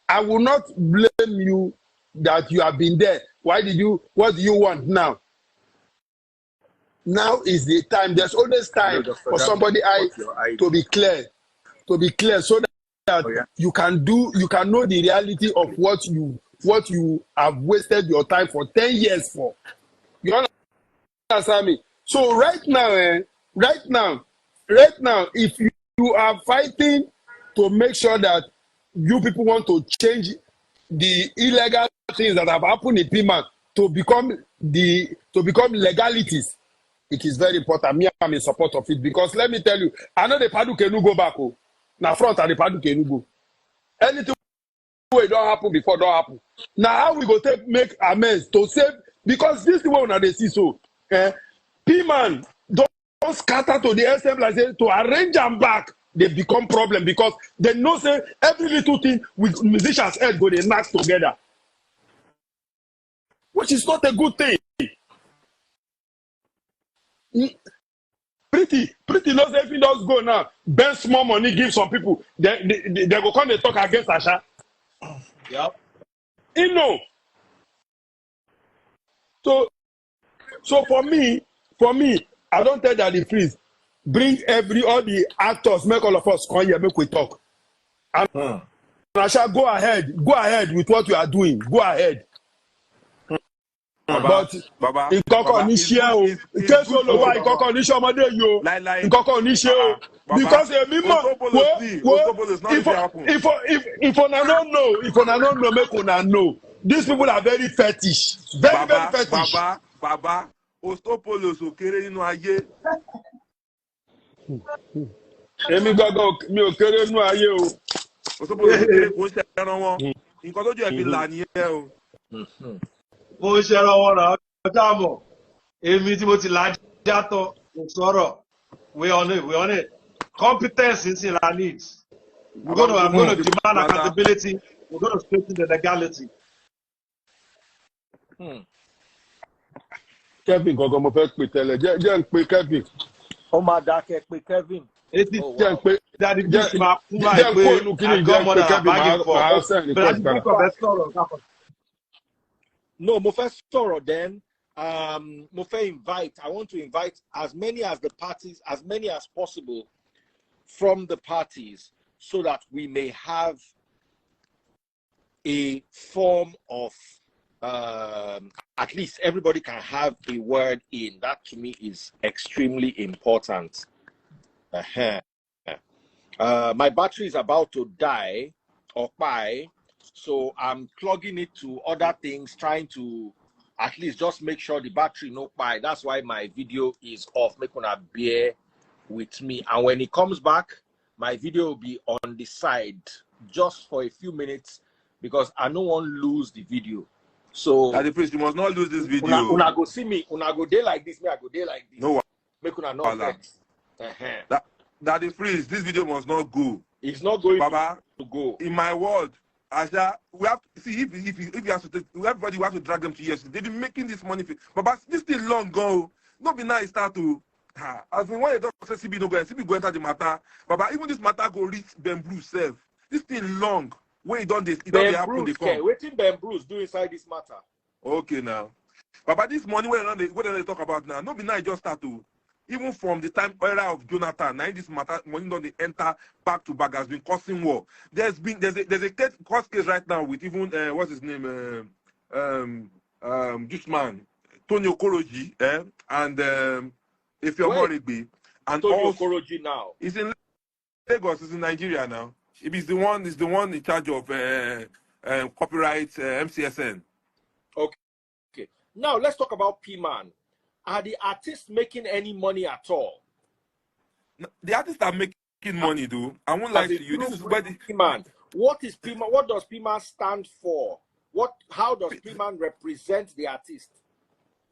I will not blame you that you have been there. What do you want now? Now is the time. There's always time for somebody to be clear, so that you can know the reality of what you have wasted your time for 10 years for. You understand me? So right now, if you are fighting to make sure that you people want to change the illegal things that have happened in PMAN to become legalities, it is very important. Me, I'm in support of it because let me tell you, I know the Padu Kenu go back. Now front and the Padu Kenu go. Anything wey don't happen before don't happen. Now how we go make amends to save, because this is what they see so. PMAN don't scatter to the SM like say, to arrange them back. They become problem because they know say every little thing with musicians head go they knock together. which is not a good thing. Pretty knows if he does go now, bend small money, give some people, they go come and talk against Asha. Yep. You know. So for me, I don't tell that the freeze. Bring all the actors, make all of us come here, make we talk. And Asha, go ahead with what you are doing. Go ahead. But ìkọ́kọ́ ní ṣe o kéésì olówó ìkọ́kọ́ ní ṣe ọmọdé yìí o ìkọ́kọ́ ní ṣe o because èmi mọ̀ if una no know make una know these people are very fetish very fetish. Baba Ostopolos òkèrè nínú ayé. Èmi gbọ́dọ̀ mi ò kéré nínú ayé o. Ostopolos òkèrè kò ń ṣe ẹran wọn nǹkan tó jẹ́ ẹ̀fí là nìyẹn o. Mo ń ṣe ẹran wọn rà ọjà mọ̀ èmi tí mo ti là jàtọ̀ kò sọ̀rọ̀ we on it competence is in our needs. I'm going to demand accountability. We're going to straighten the legality. Kevin gangan mo fẹ́ pè tẹ́lẹ̀ jẹ́ ń pe Kevin. Ó máa dákẹ́ pé Kevin. Jẹ́ ń pe Daddy Beast máa fún láì pé àgọ́mọdé àbáyé fọ́. No, mo fẹ́ sọ̀rọ̀ then. Mo fẹ́ I want to invite as many as possible from the parties so that we may have a form of at least everybody can have a word in. That to me is extremely important. My battery is about to die or buy, so I'm plugging it to other things, trying to at least just make sure the battery no buy. That's why my video is off. Make una bear with me, and when it comes back, my video will be on the side just for a few minutes because I don't want to lose the video. So Daddy Priest, you must not lose this video. Una go see me. Una go day like this. Me, I go day like this. No, make una not vex. Daddy Priest, this video must not go. It's not going Baba, to go. In my word, Asha, we have see if you have to take everybody, we have to drag them to years. They've been making this money. Baba, this thing long go. Not be now start to. As in when you don't say CB no go, CB go enter the matter. Baba, even this matter go reach Ben Bruce self. This thing long. When it don't happen, they come. Waiting Ben Bruce do inside this matter. Okay now. Baba, this money what they talk about now, not be now just start to. Even from the time era of Jonathan, now this matter money don't they enter back to back has been causing war. There's a court case right now with even what's his name this man Tony Okoroji and if you're more and Tony Okoroji now. He's in Lagos, he's in Nigeria now. He's the one in charge of copyright MCSN. Okay. Now let's talk about PMAN. Are the artists making any money at all? The artists are making money, though. I won't lie to you. This is where the PMAN. What is PMAN? What does PMAN stand for? How does PMAN represent the artist?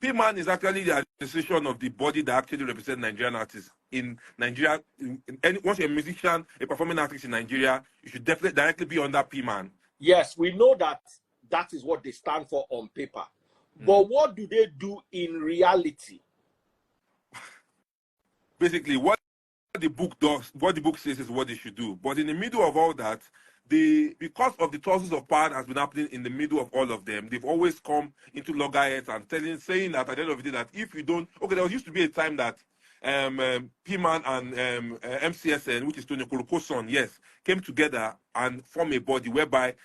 PMAN is actually the administration of the body that actually represents Nigerian artists in Nigeria. Once you're a musician, a performing artist in Nigeria, you should definitely directly be under PMAN. Yes, we know that is what they stand for on paper. But what do they do in reality? Basically, what the book does, what the book says is what they should do. But in the middle of all that, because of the tossings of power that has been happening in the middle of all of them, they've always come into loggerheads and saying that at the end of the day that if you don't, there used to be a time that PMAN and MCSN, which is Tony Koson, yes, came together and formed a body whereby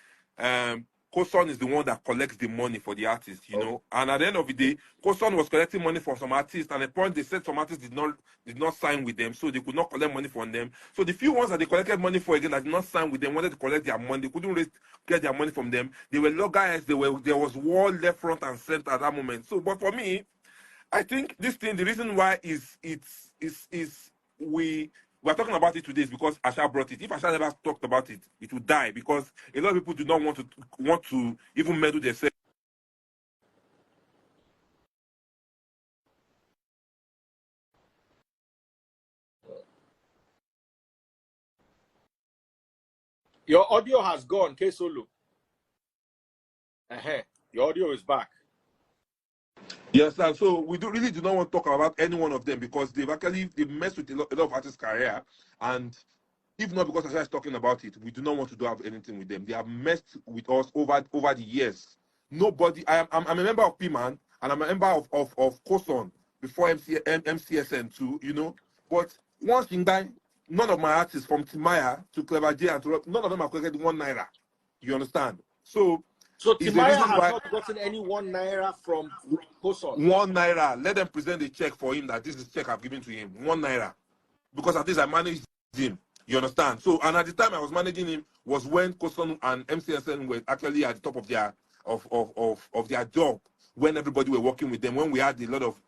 Koson is the one that collects the money for the artists, you know. And at the end of the day, Koson was collecting money for some artists, and at the point they said some artists did not sign with them, so they could not collect money from them. So the few ones that they collected money for again that did not sign with them wanted to collect their money. They couldn't get their money from them. They were loggerheads. There was war left, front, and center at that moment. So, but for me, I think this thing, the reason why we're talking about it today is because Asha brought it. If Asha never talked about it, it would die because a lot of people do not want to even meddle themselves. Your audio has gone, K Solo. Your audio is back. Yes, and so we really do not want to talk about any one of them because they've messed with a lot of artists' career, and if not because Asha is talking about it, we do not want to do have anything with them. They have messed with us over the years. Nobody. I'm a member of PMAN and I'm a member of COSON before MCSN too. You know, but once in time, none of my artists from Timaya to Clever J and to none of them have collected 1 naira. You understand? So Timaya has not gotten any 1 naira from COSON. 1 naira. Let them present a check for him that this is the check I've given to him. 1 naira. Because at least I managed him. You understand? So, and at the time I was managing him was when COSON and MCSN were actually at the top of their of their job, when everybody were working with them, when we had a lot of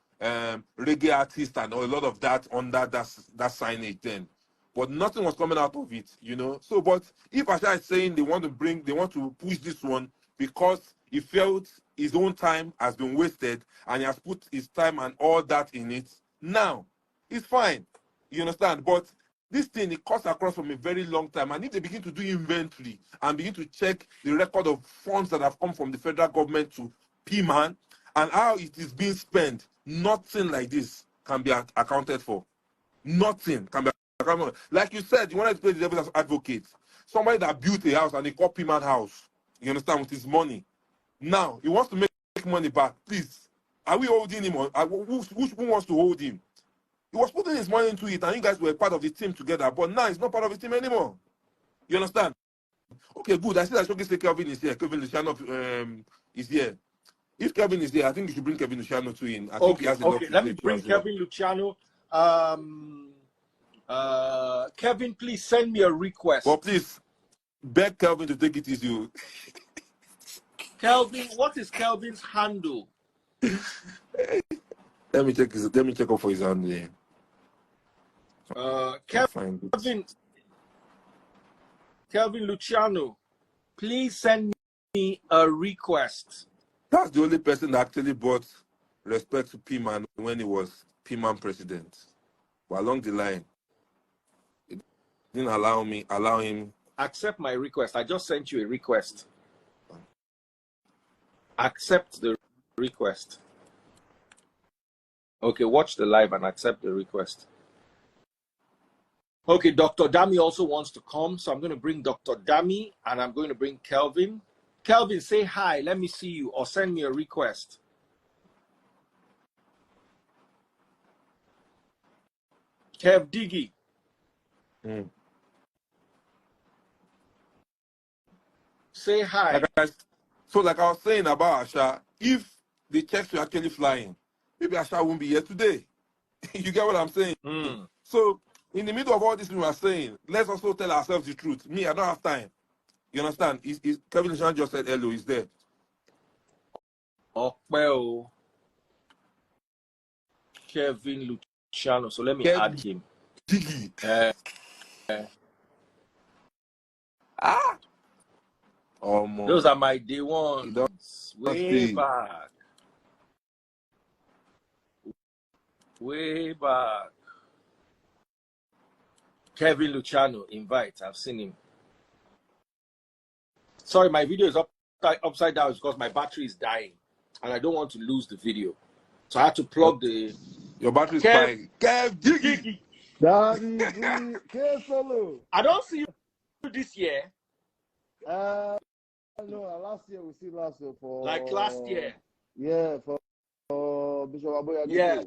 reggae artists and a lot of that under that signage then. But nothing was coming out of it, you know. So, but if Asha is saying they want to push this one because he felt his own time has been wasted and he has put his time and all that in it, now it's fine. You understand? But this thing, it cuts across from a very long time. And if they begin to do inventory and begin to check the record of funds that have come from the federal government to PMAN and how it is being spent, nothing like this can be accounted for. Nothing can be accounted for. Like you said, you wanted to play the devil as advocate. Somebody that built a house and he called PMAN house, you understand, with his money. Now, he wants to make money back. Please, are we holding him on? Who wants to hold him? He was putting his money into it, and you guys were part of the team together. But now he's not part of the team anymore. You understand? Okay, good. I see that Shoki say Kelvin is here. Kelvin Luciano is here. If Kelvin is there, I think you should bring Kelvin Luciano to in. I think he has a lot to let me say bring Kelvin Luciano. Kevin, please send me a request. But please, beg Kelvin to take it easy. Kelvin, what is Kelvin's handle? Let me check up for his handle here. Kelvin Luciano, please send me a request. That's the only person that actually brought respect to PMAN when he was PMAN president. But along the line, it didn't allow him. Accept my request. I just sent you a request. Accept the request. Okay, watch the live and accept the request. Okay, Dr. Dami also wants to come, so I'm going to bring Dr. Dami and I'm going to bring Kelvin. Kelvin, say hi, let me see you, or send me a request. Kev Diggy. Say hi. Like I was saying about Asha, if the checks were actually flying, maybe Asha won't be here today. You get what I'm saying? So, in the middle of all this we are saying, let's also tell ourselves the truth. Me, I don't have time. You understand? Kevin Luciano just said hello, he's there. Oh, well. Kevin Luciano. So let me add him. Those are my day ones. Way back. Way back. Kevin Luciano, invite. I've seen him. Sorry, my video is upside down because my battery is dying and I don't want to lose the video. So I had to plug the... Your battery is dying. Kev Diggy. I don't see you this year. No, last year we see last year for... Like last year? Yeah, for Bishop Aboya. Yes.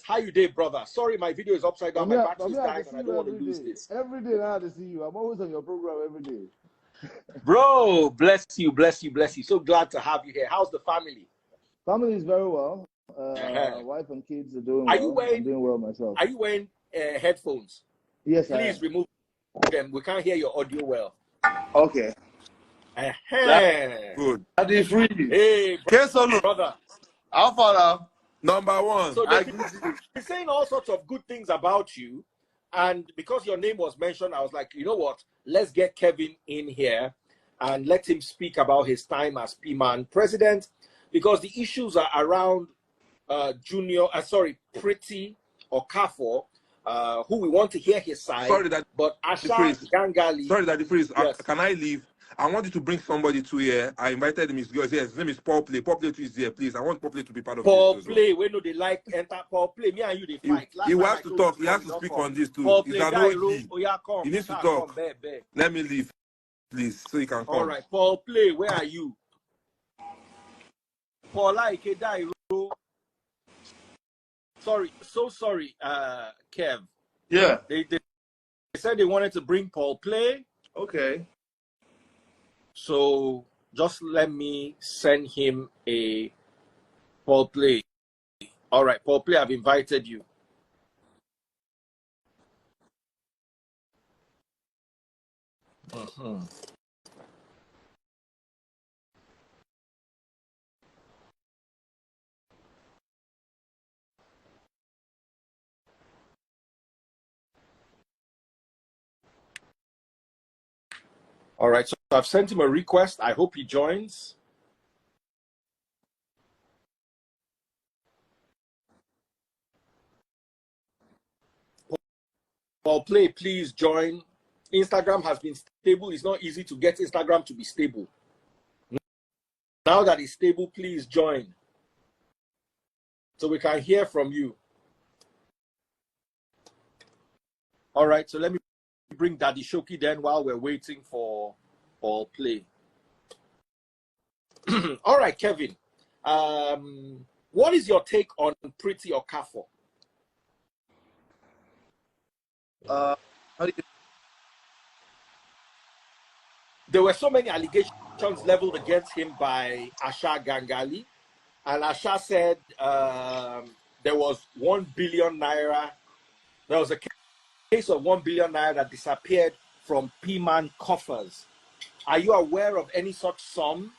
How you doing, brother? Sorry, my video is upside down. My battery is dying and I don't want to lose this. Every day I have to see you. I'm always on your program every day. Bro, bless you. So glad to have you here. How's the family? Family is very well. Wife and kids are doing well. I'm doing well myself. Are you wearing headphones? Yes, please remove them. We can't hear your audio well. Okay. Good. That is free. Hey, brother. How far now? Number one. So they're saying all sorts of good things about you. And because your name was mentioned, I was like, you know what? Let's get Kevin in here and let him speak about his time as PMAN president. Because the issues are around Pretty Okafor, who we want to hear his side. Sorry that but Asha Gangali. Sorry that the freeze. Yes. Can I leave? I want you to bring somebody to here. I invited him. His name is Paul Play. Paul Play is here, please. I want Paul Play to be part of Paul this. Play, when do they like enter Paul Play? Me and you, they fight. He has to talk. He has to speak on this too. Paul He's Play, an guy, OG. oh yeah, come. He needs to talk. Come, Let me leave, please, so he can come. All right, Paul Play, where are you? Paul, like sorry, so sorry, Kev. Yeah. They said they wanted to bring Paul Play. Okay. So just let me send him a Paul Play. All right, Paul Play, I've invited you. All right, so I've sent him a request. I hope he joins. Paul Play, please join. Instagram has been stable. It's not easy to get Instagram to be stable. Now that it's stable, please join so we can hear from you. All right, so let me bring Daddy Shoki then while we're waiting for Paul Play. All right, Kevin. What is your take on Pretty Okafor? There were so many allegations leveled against him by Asha Gangali, and Asha said there was 1 billion naira. There was a case of 1 billion naira that disappeared from PMAN coffers. Are you aware of any such sum?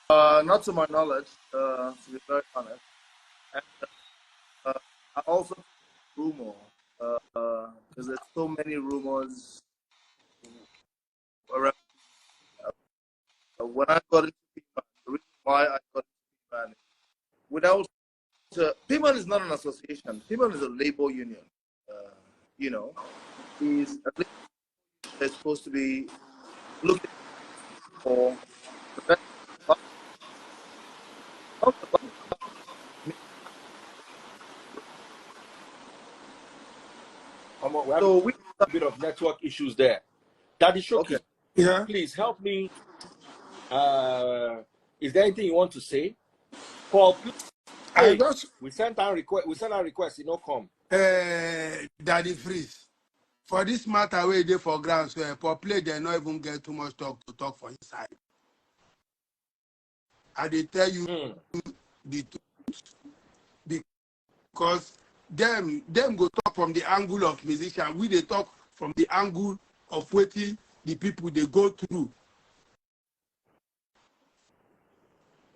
Not to my knowledge, to be very honest. And, I also rumor, because there's so many rumors around. When I got into PMAN, the reason why I got into PMAN, without PMAN is not an association. PMAN is a labor union. You know, is at least they're supposed to be looking for. So we have a bit of network issues there. Daddy Shoki, okay. Yeah. Please help me. Is there anything you want to say? Paul, I just we sent our request. We sent our request. You know, come. Daddy Freeze. For this matter, where they for ground, so Paul Play, they not even get too much talk to talk for inside. I they tell you the truth because them go talk from the angle of musician. We they talk from the angle of waiting the people they go through.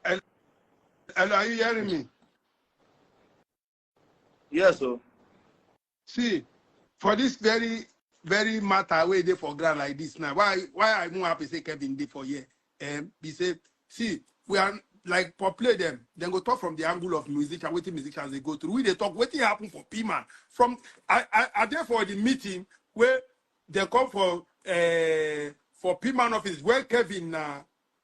And are you hearing me? Yes, sir. See, for this very matter where they for ground like this now, why I more happy say Kevin day for year? He said, see, we are like play them, then go talk from the angle of musician, waiting musicians they go through. We they talk what happen for PMAN. From I there for the meeting where they come for PMAN office where Kevin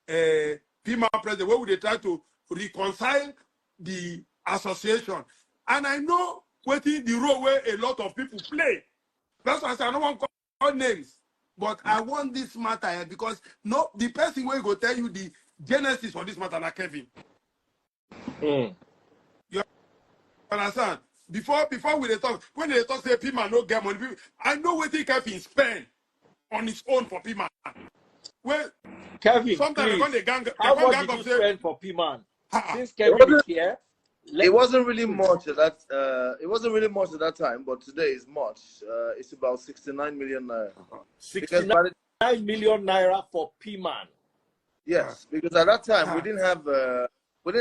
PMAN president, where would they try to reconcile the association. And I know waiting the role where a lot of people play. That's why I say I don't want to call names. But I want this matter because no, the person will go tell you the genesis for this matter, like Kevin. You understand? Before we they talk, when they talk say PMAN no get money, I know what they Kevin spend on his own for PMAN. Well, Kevin, sometimes please, they gang how much did you spend for PMAN? Since Kevin is here, it wasn't really much at that. It wasn't really much at that time, but today is much. It's about 69 million naira. 69 million naira for PMAN. Yes, because at that time we didn't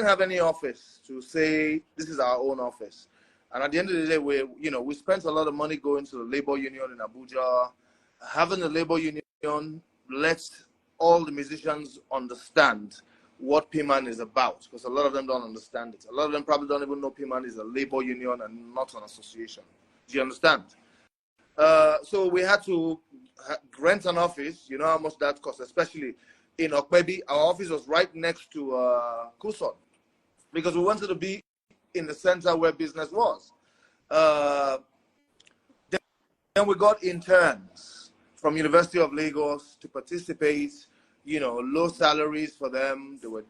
have any office to say this is our own office. And at the end of the day, we spent a lot of money going to the labor union in Abuja. Having the labor union lets all the musicians understand what PMAN is about, because a lot of them don't understand it. A lot of them probably don't even know PMAN is a labor union and not an association. Do you understand? So we had to rent an office. You know how much that costs, especially in Kpaid. Our office was right next to Kuson because we wanted to be in the center where business was. Then we got interns from University of Lagos to participate, you know, low salaries for them. They were,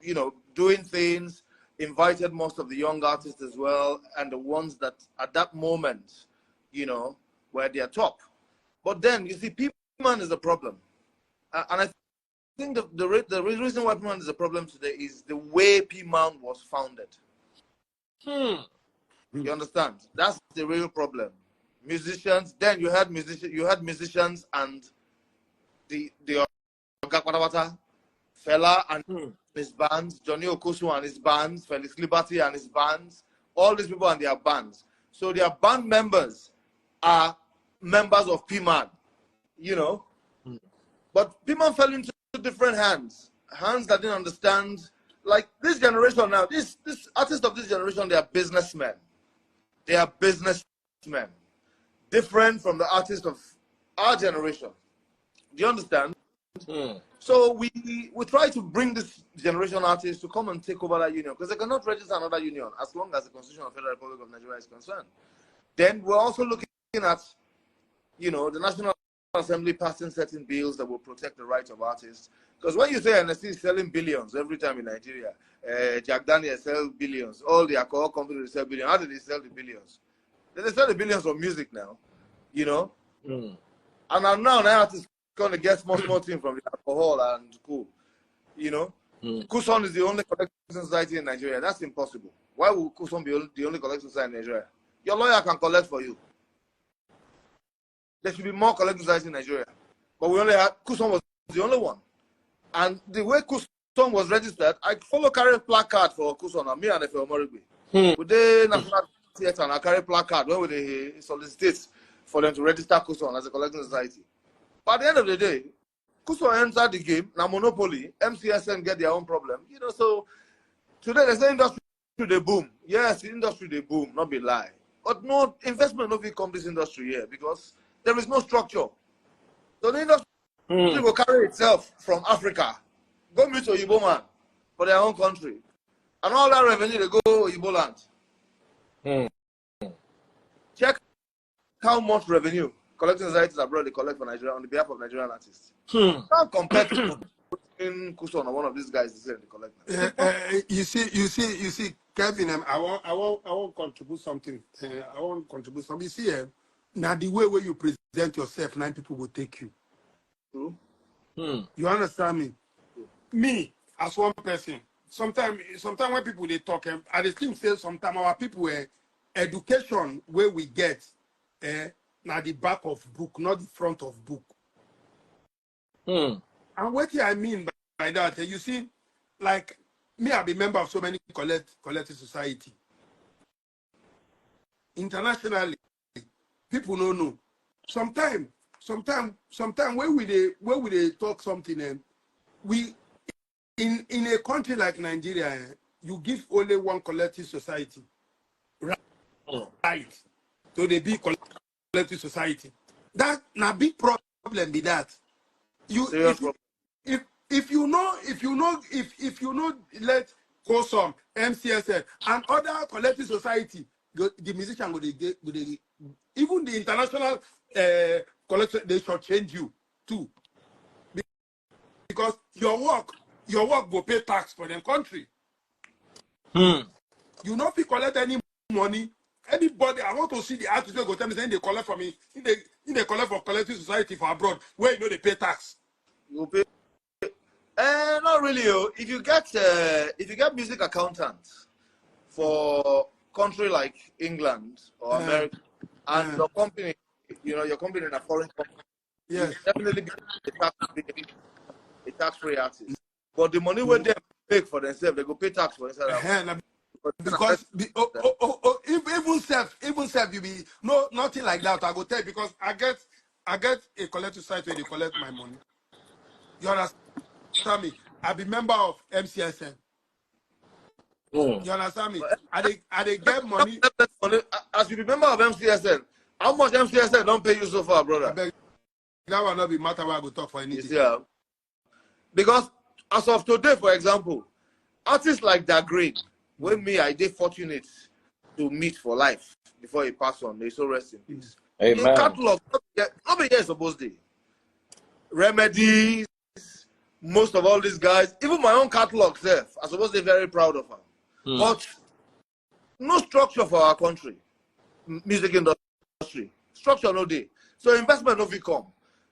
you know, doing things, invited most of the young artists as well, and the ones that at that moment, you know, were at their top. But then, you see, PMAN is a problem. And I think the reason why PMAN is a problem today is the way PMAN was founded. You understand? That's the real problem. Musicians, then you had musicians and the Okafor, Fela and his bands, Johnny Okosu and his bands, Felix Liberty and his bands, all these people and their bands. So their band members are members of PMAN, you know. But PMAN fell into different hands that didn't understand. Like this generation now, this artists of this generation, they are businessmen. They are businessmen. Different from the artists of our generation. Do you understand? So we try to bring this generation artists to come and take over that union because they cannot register another union as long as the Constitution of the Federal Republic of Nigeria is concerned. Then we're also looking at, you know, the National Assembly passing certain bills that will protect the rights of artists. Because when you say NSC is selling billions every time in Nigeria, Jack Daniels sells billions, all the alcohol companies sell billions. How do they sell the billions? They sell the billions of music now, you know. And now artists going to get small thing from the alcohol and cool, you know. Kuson is the only collecting society in Nigeria. That's impossible. Why would Kuson be the only collecting society in Nigeria? Your lawyer can collect for you. There should be more collecting societies in Nigeria. But we only had, Kuson was the only one. And the way Kuson was registered, I carry a placard for Kuson and me and Efe Omorigbe. With the National Theatre and I carry a placard when they solicit for them to register Kuson as a collecting society. But at the end of the day, Kuson entered the game, now monopoly, MCSN get their own problem. You know, so today there's the industry they boom. Yes, the industry they boom, not be lie. But no investment of come this industry here because there is no structure. So the industry will carry itself from Africa, go meet Oyibo man for their own country. And all that revenue they go Oyibo land. Check how much revenue collecting societies abroad they collect for Nigeria on the behalf of Nigerian artists. Can't compare to in Kuson or one of these guys to say they collect. You see, Kevin, I want to contribute something. You see, now the way where you present yourself, 9 people will take you. True. You understand me? Me, as one person, sometimes when people they talk, I think say sometimes our people education where we get now the back of book, not the front of book. And what I mean by that, you see, like me, I've been member of so many collective society. Internationally, people don't know. Sometimes where we they talk something, we in a country like Nigeria, you give only one collective society, right? So they be collective society. That na big problem be that. If you know let go some MCSN and other collective society, the musician will they even the international collective they should change you too. Because your work will pay tax for them country. You not be collect any money. Anybody, I want to see the artist go tell me saying they collect from me. In they collect for collective society for abroad, where you know they pay tax. You pay. Not really. If you get music accountants for country like England or America, and your company, your company in a foreign country, yes, definitely be a tax-free artist. But the money where they make for themselves, they go pay tax for themselves. Because even self you be nothing like that. I go tell you because I get a collective site where they collect my money. You understand me? I be member of MCSN. You understand me? I they get money. As you be member of MCSN, how much MCSN don't pay you so far, brother? that will not be matter where I go talk for anything. Yeah. Because as of today, for example, artists like that grade, when me, I did fortunate to meet for life before he passed on. They so rest in peace. Amen. In catalog, not be here supposed to. Remedies, most of all these guys, even my own catalog self, I suppose they're very proud of them. But no structure for our country, music industry. Structure no day. So investment no fit come.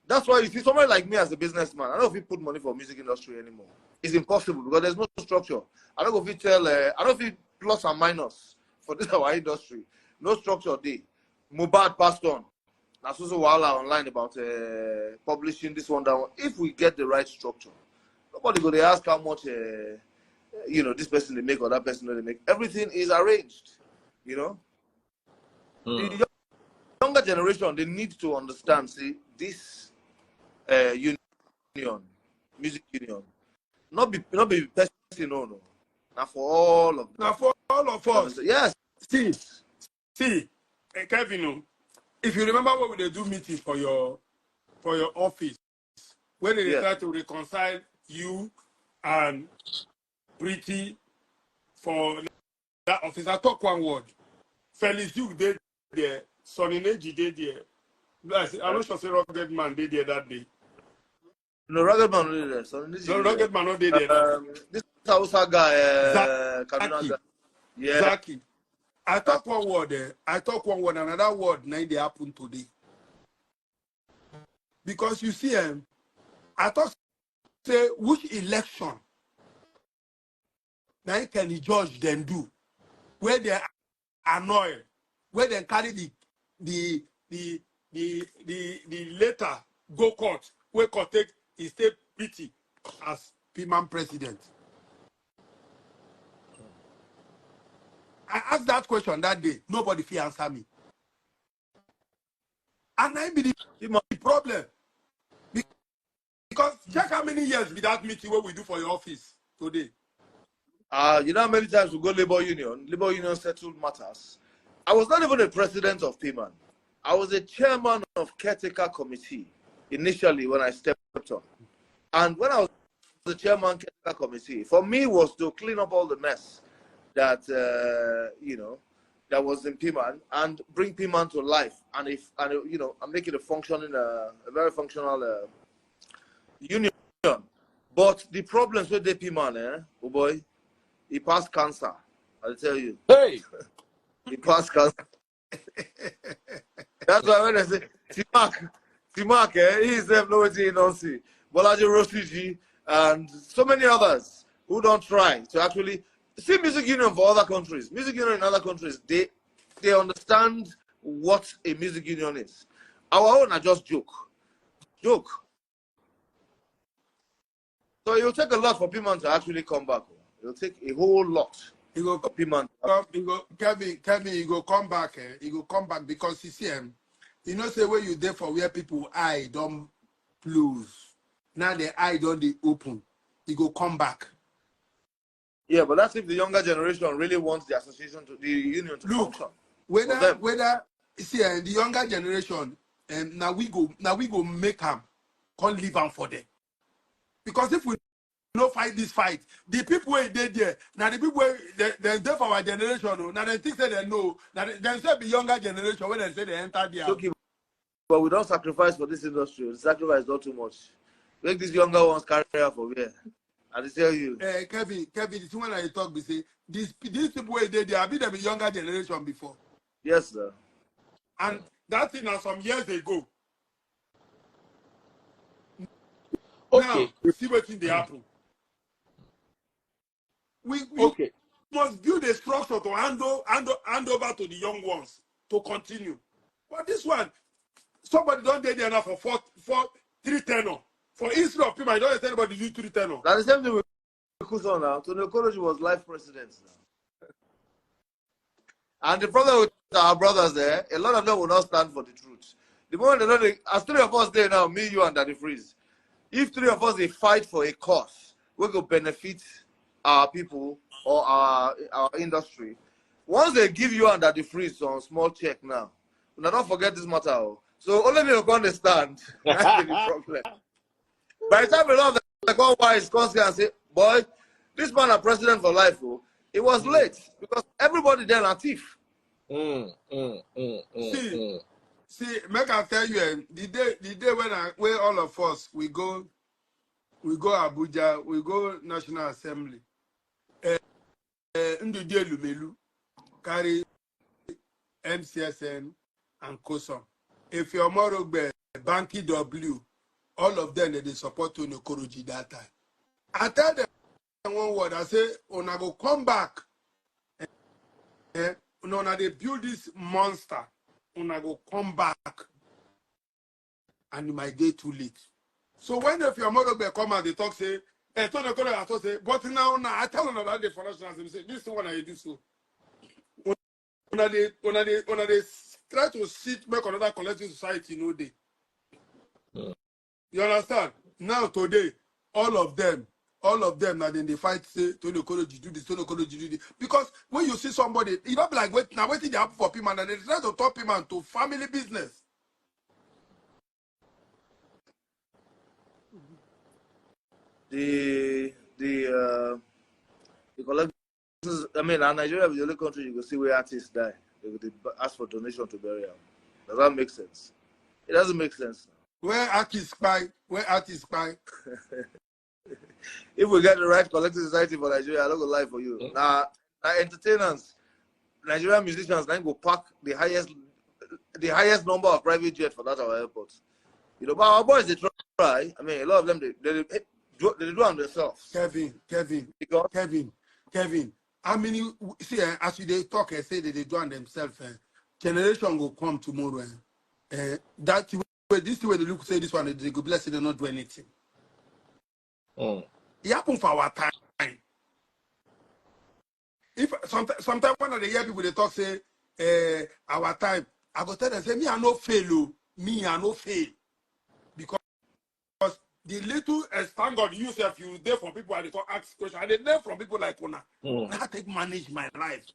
That's why you see somebody like me as a businessman, I don't know if he put money for music industry anymore. It's impossible because there's no structure. I don't know if he tell, I don't know if he plus and minus for this our industry. No structure day. Mubad passed on. That's also Wala online about publishing this one, that one. If we get the right structure, nobody go to ask how much, you know, this person they make or that person they make. Everything is arranged, you know. The younger generation, they need to understand, see, this union, music union, not be person, no. Now for all of them. Now for all of us. Yes. See, Kevin, if you remember when they do meeting for your office, when they try to reconcile you and Pretty for that office, I talk one word. Felix Duke did there, Sonny Neji did there. I'm not sure say Rugged Man did there that day. No, Rugged Man did there. No, Rugged Man not did there. This Asha Gangali. Yeah. Zaki. I talk one word there. I talk one word, another word now they happen today. Because you see, I thought say which election now can the judge them do where they annoy, where they carry the letter go court, where court take his state pity as PMAN president. I asked that question that day. Nobody can answer me. And I be the problem. Because check how many years with that meeting what we do for your office today. You know how many times we go Labor Union settled matters. I was not even a president of PMAN. I was a chairman of caretaker committee initially when I stepped on. And when I was the chairman caretaker committee, for me was to clean up all the mess that you know, that was in PMAN and bring PMAN to life, and you know, and make it a very functional union. But the problems with the PMAN, oh boy, he passed cancer. I'll tell you. Hey, he passed cancer. That's why when I say Timak, he is no way to not see. Bolaji Rosiji and so many others who don't try to actually see music union for other countries. Music union in other countries, they understand what a music union is. Our own are just joke. So it will take a lot for PMAN to actually come back. It will take a whole lot. He go for PMAN. Kevin, he go come back. He go come back because you see him. You know, say where you there for where people eye don't lose. Now the eye don't they open. He go come back. Yeah, but that's if the younger generation really wants the association to the union to function. Whether see the younger generation, now we go make them can't leave them for them. Because if we don't fight this fight, the people who they there, now the people they there for our generation, now they think they know, now they say the younger generation when they say they enter there. Okay, but we don't sacrifice for this industry. The sacrifice is not too much. Make these younger ones carry out for here. I tell you. Kevin, this one I talk, we say these people who they have been the younger generation before. Yes, sir. And that thing now some years ago. okay. Now, see what thing they happen. We must build a structure to hand over to the young ones to continue. But this one, somebody don't date there now for 3 tenor. For instead of people, I don't let anybody do 3 tenor. That's the same thing with Kuso now. Tony Okoroji was life president now. And the problem with our brothers there, a lot of them will not stand for the truth. The moment they know, as 3 of us there now, me, you, and Daddy Freeze, if 3 of us they fight for a cause, we will benefit our people or our industry. Once they give you and Daddy Freeze some small check now, now don't forget this matter. So only me will understand. That's the problem. By the time a lot of them go wise, and say, boy, this man a president for life. Oh. It was late because everybody there are thief. See, make I tell you, the day when all of us we go Abuja, we go National Assembly. Nduje Lumelu carry MCSN and COSOM. If your Morogbe, Banky W, all of them they support Tony Koroji that time. I tell them one word, I say, Una go come back. Una they build this monster. Una go come back. And you might get too late. So when if your Morogbe come and they talk, say, Tony Koroji say, but now I tell them about the financial and say, this is what I do so. When they try to sit make another collective society, no day. You understand? Now today, all of them now then they fight say Tony Koroji do this, Tony Koroji do this. Because when you see somebody, you don't be like waiting they happen for PMAN and they try to turn PMAN to family business. The collective, I mean, Nigeria is the only country you can see where artists die. They ask for donation to bury them. Does that make sense? It doesn't make sense. Where artists buy? If we get the right collective society for Nigeria, I don't go lie for you. Now, entertainers, Nigerian musicians, then go pack the highest number of private jets for that our airports. You know, but our boys they try. I mean, a lot of them they do on themselves. Kevin. I mean, see, as they talk and say that they do on themselves, generation will come tomorrow. That way, this way they look say this one, they go bless it, they not do anything. It happened for our time. If sometimes when they hear people they talk say our time, I go tell them say me I no fail, because the little thank God you yourself you there for people and they talk ask questions and they learn from people like Una. Now take manage my life.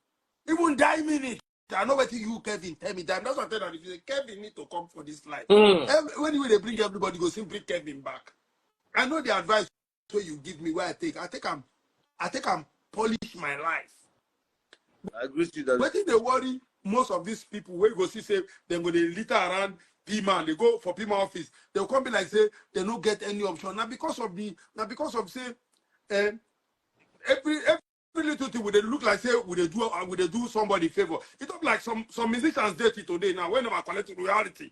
Even die minute. I know what you Kevin tell me that. That's what I tell you. If you say Kevin need to come for this life. When they bring everybody, go simply Kevin back. I know the advice where you give me where I take I'm polish my life. I agree with you that. But if they worry most of these people where you go see say then go they litter around PMAN, they go for PMAN office, they'll come be like say they don't get any option. Now because of say every little thing would they look like say would they do somebody favor. It look like some musicians dirty today now when I'm collecting reality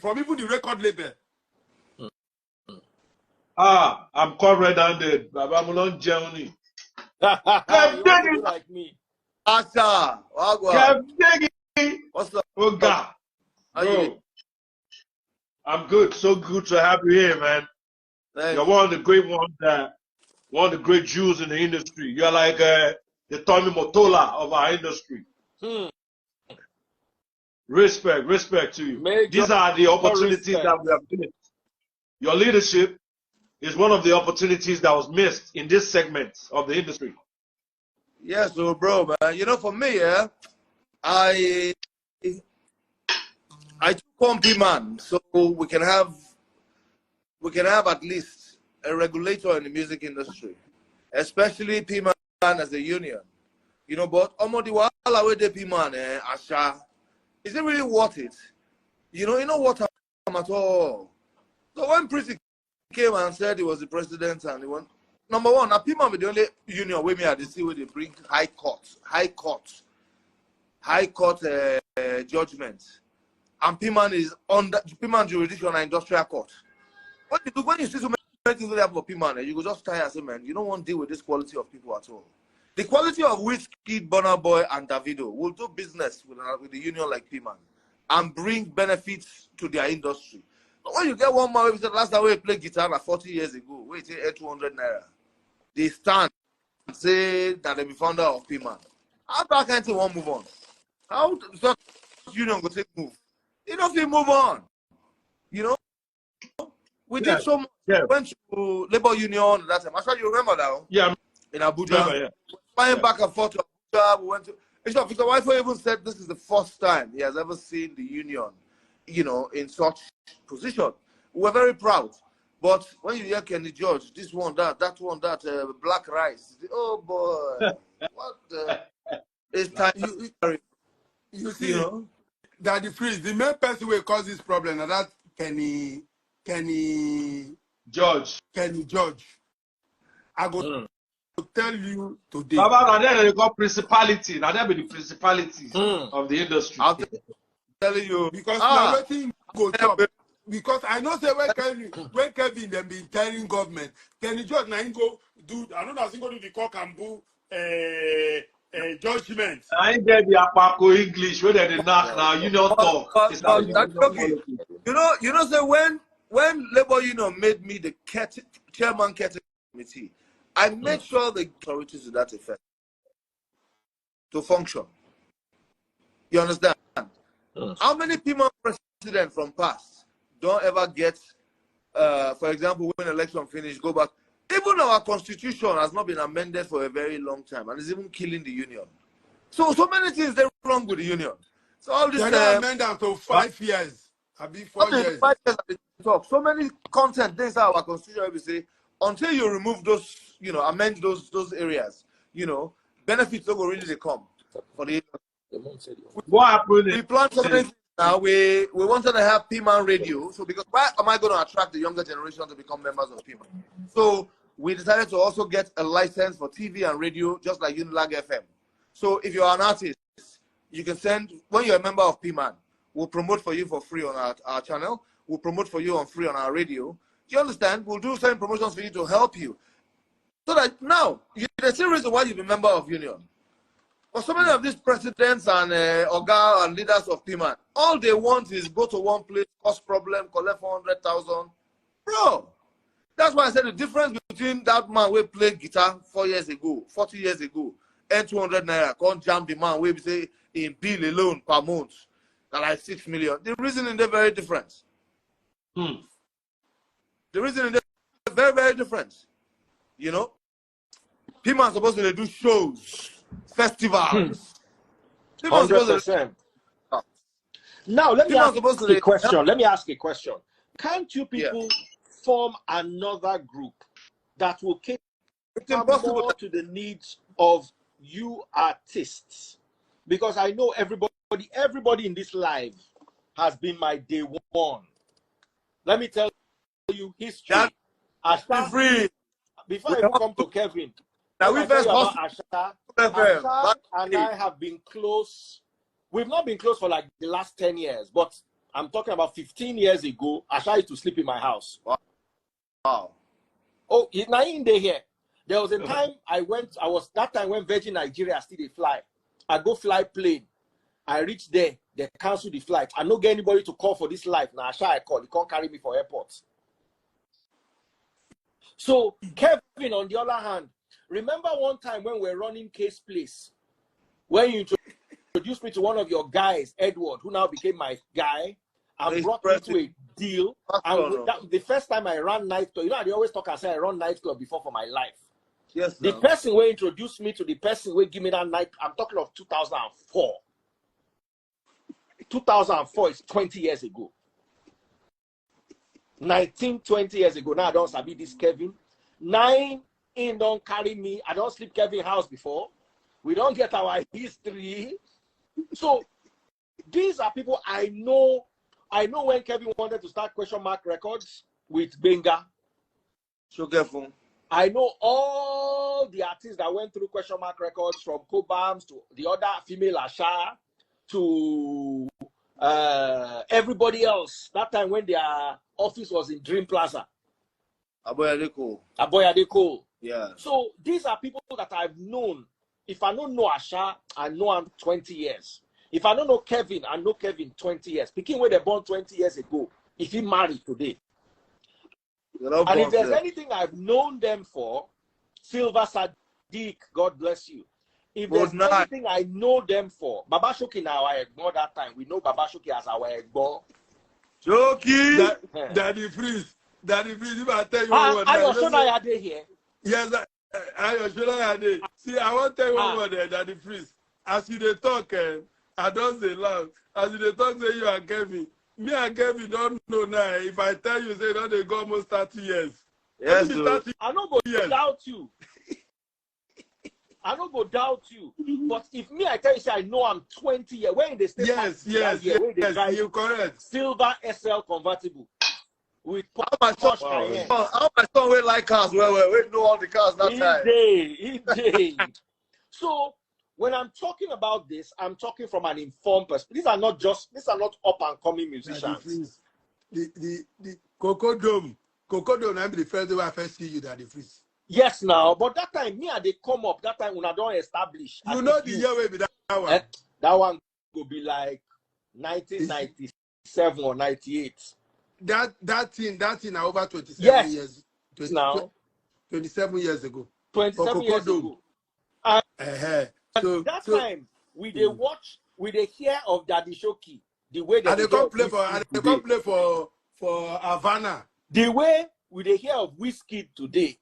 from even the record label. I'm called red-handed. Baba Mulon Journey. Like me. Asha, what's up? Oh God. Bro. I'm good. So good to have you here, man. You're one of the great ones one of the great Jews in the industry. You're like the Tommy Motola of our industry. Respect to you. These are the opportunities that we have missed. Your leadership is one of the opportunities that was missed in this segment of the industry. Yes, so bro, man. You know, for me, I took on PMAN so we can have at least a regulator in the music industry, especially PMAN as a union. You know, but the wahala with the PMAN, Asha, is it really worth it? You know what at all. So when Pretty came and said he was the president and he won, number one, now PMAN with the only union where me at the see where they bring high court judgment. And PMAN is under PMAN jurisdiction and industrial court. When you see so many things that happen for PMAN, you go just tire and say, man, you don't want to deal with this quality of people at all. The quality of Wizkid, Burna Boy, and Davido will do business with the union like PMAN and bring benefits to their industry. But when you get one man, we said last time we played guitar 40 years ago, we take 200 naira. They stand and say that they be founder of PMAN. How that kind of one move on? How does union go take move? You don't feel move on. You know? We did so much. We went to labor union that time. Actually, you remember that? Yeah. In Abuja. Flying back and forth to Abuja. We went to Victor Wifo even said this is the first time he has ever seen the union you know, in such position. We're very proud. But when you hear Kenny George, this one, that one, that black rice, oh boy, what the? It's time. You see, You know, that the freeze, the main person will cause this problem, and that Kenny George. I go to tell you today. Baba, and then they got principality. Now they be the principalities of the industry. I'm telling you. Because now waiting go top. Because I know say when Kevin them be telling government, Kenny George now go do, I know that's going to do the cock and bull judgment. I ain't get the Apako English where they knock now union talk. You know, say when Labour Union made me the chairman committee, I made sure the authorities to that effect to function. You understand? How many PMAN presidents from past don't ever get, for example, when election finish, go back? Even our constitution has not been amended for a very long time, and it's even killing the union. So many things they wrong with the union. So all this amendment to 5 years. I'll be 4 years. 5 years talk. So many content things our constitution will say until you remove those, you know, amend those areas, you know, benefits don't really come for the. What happened? We plan so many things now. We wanted to have PMAN radio. So because why am I going to attract the younger generation to become members of PMAN? So we decided to also get a license for TV and radio, just like Unilag FM. So if you're an artist, you can send, when you're a member of PMAN, we'll promote for you for free on our channel. We'll promote for you on free on our radio. Do you understand? We'll do certain promotions for you to help you. So that now, there's a reason why you're a member of Union. But so many of these presidents and Oga and leaders of PMAN, all they want is go to one place, cause problem, collect 400,000. Bro, that's why I said the difference between that man who played guitar 4 years ago, 40 years ago, and 200 naira, can't jam the man who say in bill alone per month, like 6 million. The reasoning they're very different. The reasoning they're very, very different. You know, PMAN supposed to do shows, festivals. 100%. Now let me ask a question. Let me ask a question. Can't you people form another group that will cater more to the needs of you artists? Because I know everybody in this live has been my day one. Let me tell you history. Asha, before I come to Kevin, now we first Asha and I have been close. We've not been close for like the last 10 years, but I'm talking about 15 years ago. Asha used to sleep in my house. Wow. Oh, now in here. There was a time that time when Virgin Nigeria still they fly. I go fly plane. I reach there, they cancel the flight. I don't get anybody to call for this life. Now Asha I call, he can't carry me for airport. So Kevin, on the other hand, remember one time when we were running Case Place, when you introduced me to one of your guys, Edward, who now became my guy, and brought me to a deal. And the first time I ran nightclub, you know, I always talk and say I run nightclub before for my life. Yes. The person who introduced me to the person who give me that night, I'm talking of 2004. 2004 is 20 years ago. 20 years ago. Now I don't sabi this Kevin. 9 in don't carry me. I don't sleep Kevin house before. We don't get our history. So these are people I know. I know when Kevin wanted to start Question Mark Records with Benga. So careful. I know all the artists that went through Question Mark Records, from Cobams to the other female Asha to everybody else. That time when their office was in Dream Plaza. Aboyadeko. Yeah. So these are people that I've known. If I don't know Asha, I know him 20 years. If I don't know Kevin, I know Kevin 20 years. Speaking when they born 20 years ago, if he married today. And if there's anything I've known them for, Silver Sadiq, God bless you. If there's anything I know them for, Baba Shoki now our Egbo that time. We know Baba Shoki as our Egbo. Shoki! Daddy Freeze, if I tell you what I was sure here. Yes, I was sure. See, I want to tell you one word, Daddy Freeze. As you they talk, I don't say loud. As you they talk, say you and Kevin. Me and Kevin don't know now. If I tell you, say that they go almost 30 years. Yes, I don't go doubt you. I don't go doubt you. But if me, I tell you, say I know I'm 20 years. When they stay yes, you're correct. Silver SL convertible with how my son will like cars? Well, we know all the cars that time. So when I'm talking about this, I'm talking from an informed perspective. These are not up and coming musicians. The Coco Dome, I'm the first day I first see you that the freeze. Yes, now, but that time, me and they come up, that time when I don't establish. You know the year will be that one. That one will be like 1997 or 98. That thing are over 27 years. 27 years ago. 27 years ago. So that time, we they watch, we they hear of Daddy Shoki, the way that they come play for Havana. The way we they hear of Whiskey today.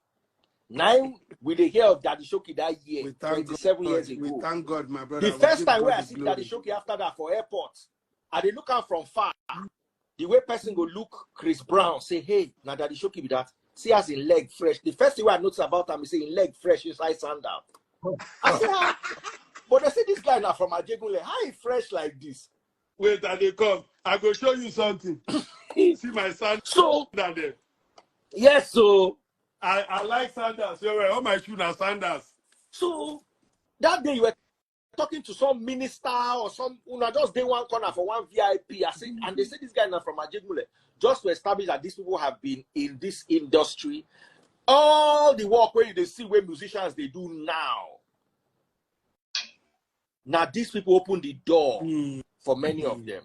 Now we they hear of Daddy Shoki that year, 27 years ago. We thank God, my brother. The first time where I see Daddy Shoki after that for airports, I they look out from far. The way person go look Chris Brown, say, hey, now Daddy Shoki be that. See us in leg fresh. The first thing I notice about him is saying leg fresh inside sandal. I say, but they say this guy now from Ajegunle, how he fresh like this? Wait, and they come. I go show you something. See my sandals. So, yes, so I like sandals. All my shoes are sandals. So that day you were talking to some minister or some just day one corner for one VIP. And they say this guy now from Ajegunle, just to establish that these people have been in this industry. All the work where they see where musicians they do now. Now these people open the door for many of them.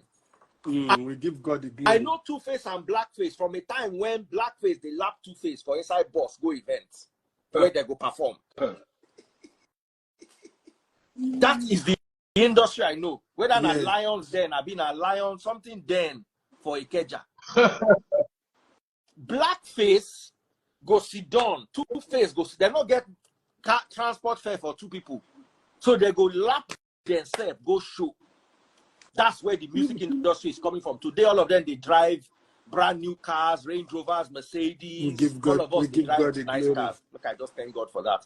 We give God the glory. I know Two-Face and Blackface from a time when Blackface they lap Two-Face for inside boss go events where they go perform. That is the industry I know. Whether a Lions then, I've been a Lion, something then for Ikeja. Blackface go sit down. Two-Face go sit. They not get transport fare for two people. So they go lap themselves, go show. That's where the music industry is coming from. Today, all of them, they drive brand new cars, Range Rovers, Mercedes. All of us, they drive nice cars. Look, I just thank God for that.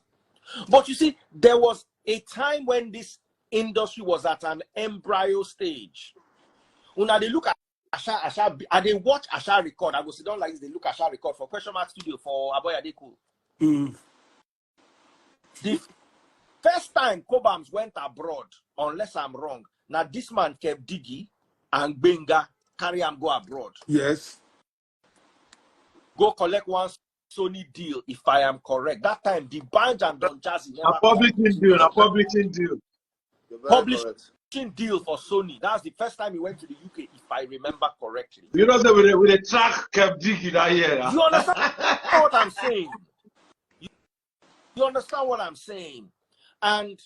But you see, there was a time when this industry was at an embryo stage. When they look at Asha, and they watch Asha record, I go sit down like this, they look at Asha record for Question Mark Studio for Aboya Deku. The first time Cobhams went abroad, unless I'm wrong, now this man kept Diggy and Benga carry him go abroad. Yes. Go collect one Sony deal, if I am correct. That time, the band and Don Jazzy never... A publishing deal. Publishing deal for Sony. That's the first time he went to the UK, if I remember correctly. You know, with a track kept Diggy that year. You understand what I'm saying? You understand what I'm saying? And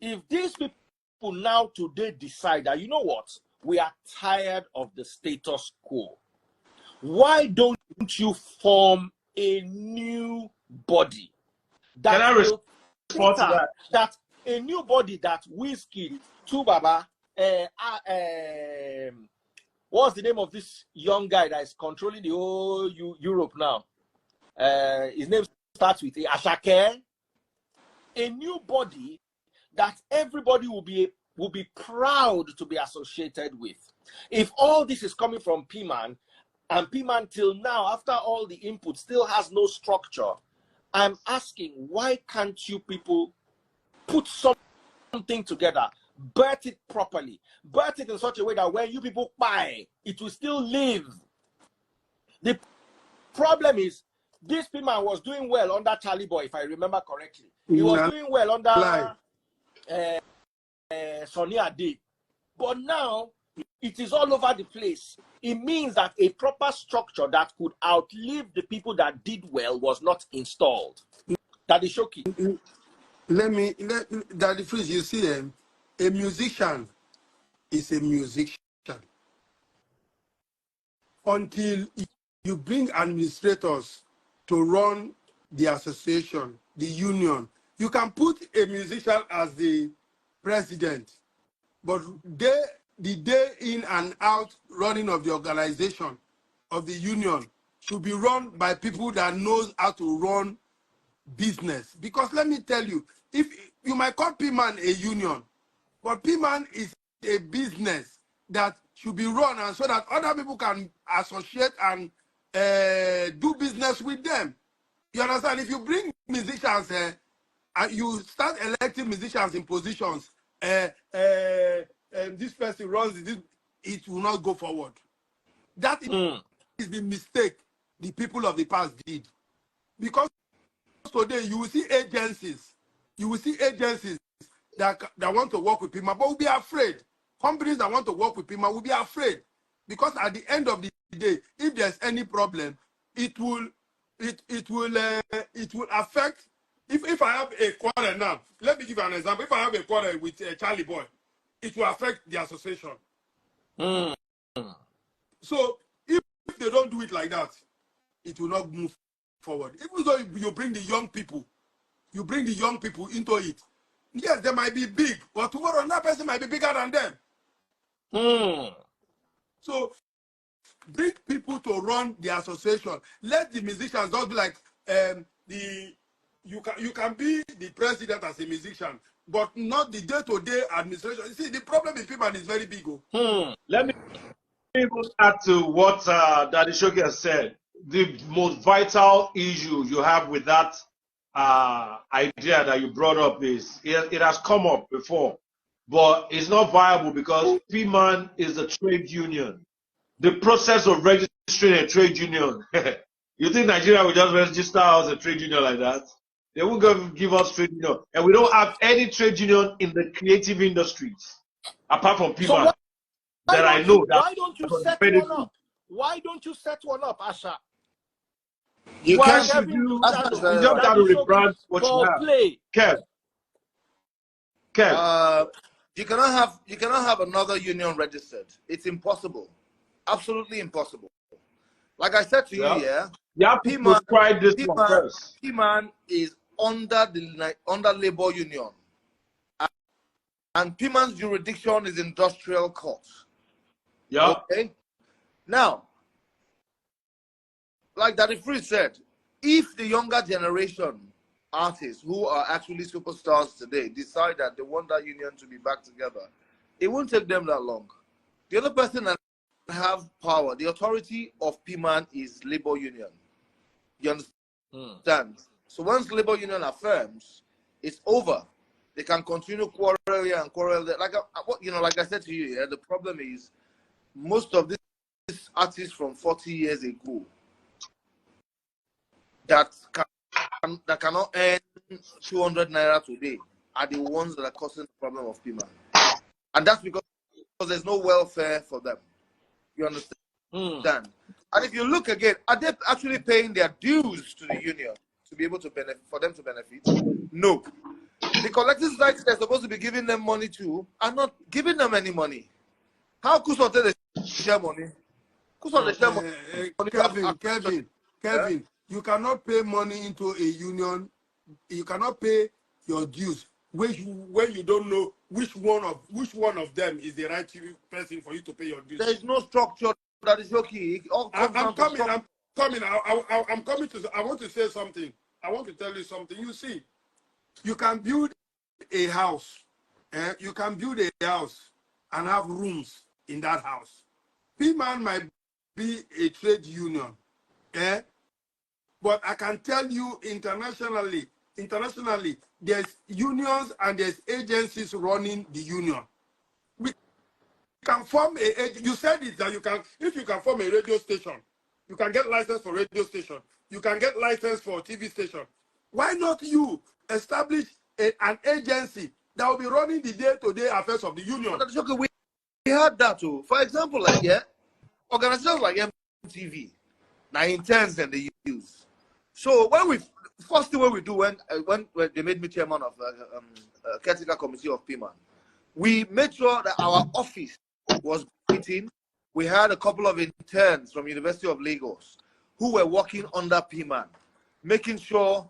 if these people now today decide that, you know what, we are tired of the status quo, why don't you form a new body? That a new body that Whiskey, Tubaba, what's the name of this young guy that is controlling the whole Europe now? His name starts with Asha. A new body that everybody will be proud to be associated with. If all this is coming from PMAN, and PMAN till now, after all the input, still has no structure, I'm asking, why can't you people put something together, birth it properly, birth it in such a way that when you people buy, it will still live. The problem is, this PMAN was doing well under Charlie Boy, if I remember correctly. He was doing well under Sonny Ade. But now, it is all over the place. It means that a proper structure that could outlive the people that did well was not installed. That is shocking. Daddy Freeze, you see, a musician is a musician. Until you bring administrators to run the association, the union, you can put a musician as the president, but the day in and out running of the organization, of the union, should be run by people that knows how to run business. Because let me tell you, if you might call PMAN a union, but PMAN is a business that should be run, and so that other people can associate and do business with them. You understand? If you bring musicians and you start electing musicians in positions, this person runs this, it will not go forward. That is the mistake the people of the past did. Because today you will see agencies, that want to work with PMAN, but will be afraid. Companies that want to work with PMAN will be afraid, because at the end of the day, if there's any problem, it will affect. If I have a quarrel now, let me give you an example. If I have a quarrel with Charlie Boy, it will affect the association. So if they don't do it like that, it will not move forward. Even though you bring the young people, into it. Yes, they might be big, but tomorrow that person might be bigger than them. So bring people to run the association. Let the musicians not be like you can be the president as a musician, but not the day-to-day administration. You see, the problem in PMAN is very big. Let me add to what Daddy Shoki has said. The most vital issue you have with that idea that you brought up is it has come up before, but it's not viable because PMAN is a trade union. The process of registering a trade union, you think Nigeria will just register as a trade union like that? They won't give us trade union. And we don't have any trade union in the creative industries, apart from PMAN. So that I know. Why don't you set one up? Why don't you set one up, Asha? You can't do. You just have to rebrand what you have. Kev. You cannot have another union registered. It's impossible. Absolutely impossible. Like I said to you, you have to prescribe this one first. PMAN is under labor union, and PMAN's jurisdiction is industrial court. Yeah. Okay. Now, like Daddy Free said, if the younger generation artists who are actually superstars today decide that they want that union to be back together, it won't take them that long. The other person that have power, the authority of PMAN is labor union. You understand? So once labor union affirms, it's over. They can continue quarrel here and quarrel there. Like I said to you, the problem is most of these artists from 40 years ago that cannot earn 200 naira today are the ones that are causing the problem of PMAN. And that's because there's no welfare for them. You understand? And if you look again, are they actually paying their dues to the union to be able to benefit, for them to benefit? No. The collective strikes they're supposed to be giving them money to are not giving them any money. How could they share money? Kevin, you cannot pay money into a union. You cannot pay your dues when you don't know which one of them is the right person for you to pay your dues. There is no structure. That is okay. I'm coming. I want to say something. I want to tell you something. You see, you can build a house. You can build a house and have rooms in that house. PMAN might be a trade union. But I can tell you internationally, there's unions and there's agencies running the union. We can form you said it that if you can form a radio station, you can get license for radio station, you can get license for TV station. Why not you establish an agency that will be running the day-to-day affairs of the union? But we had that too. For example, organizations like MTV, now interns and they use. So when we do when they made me chairman of caretaker committee of PMAN, we made sure that our office was meeting. We had a couple of interns from University of Lagos who were working under PMAN, making sure,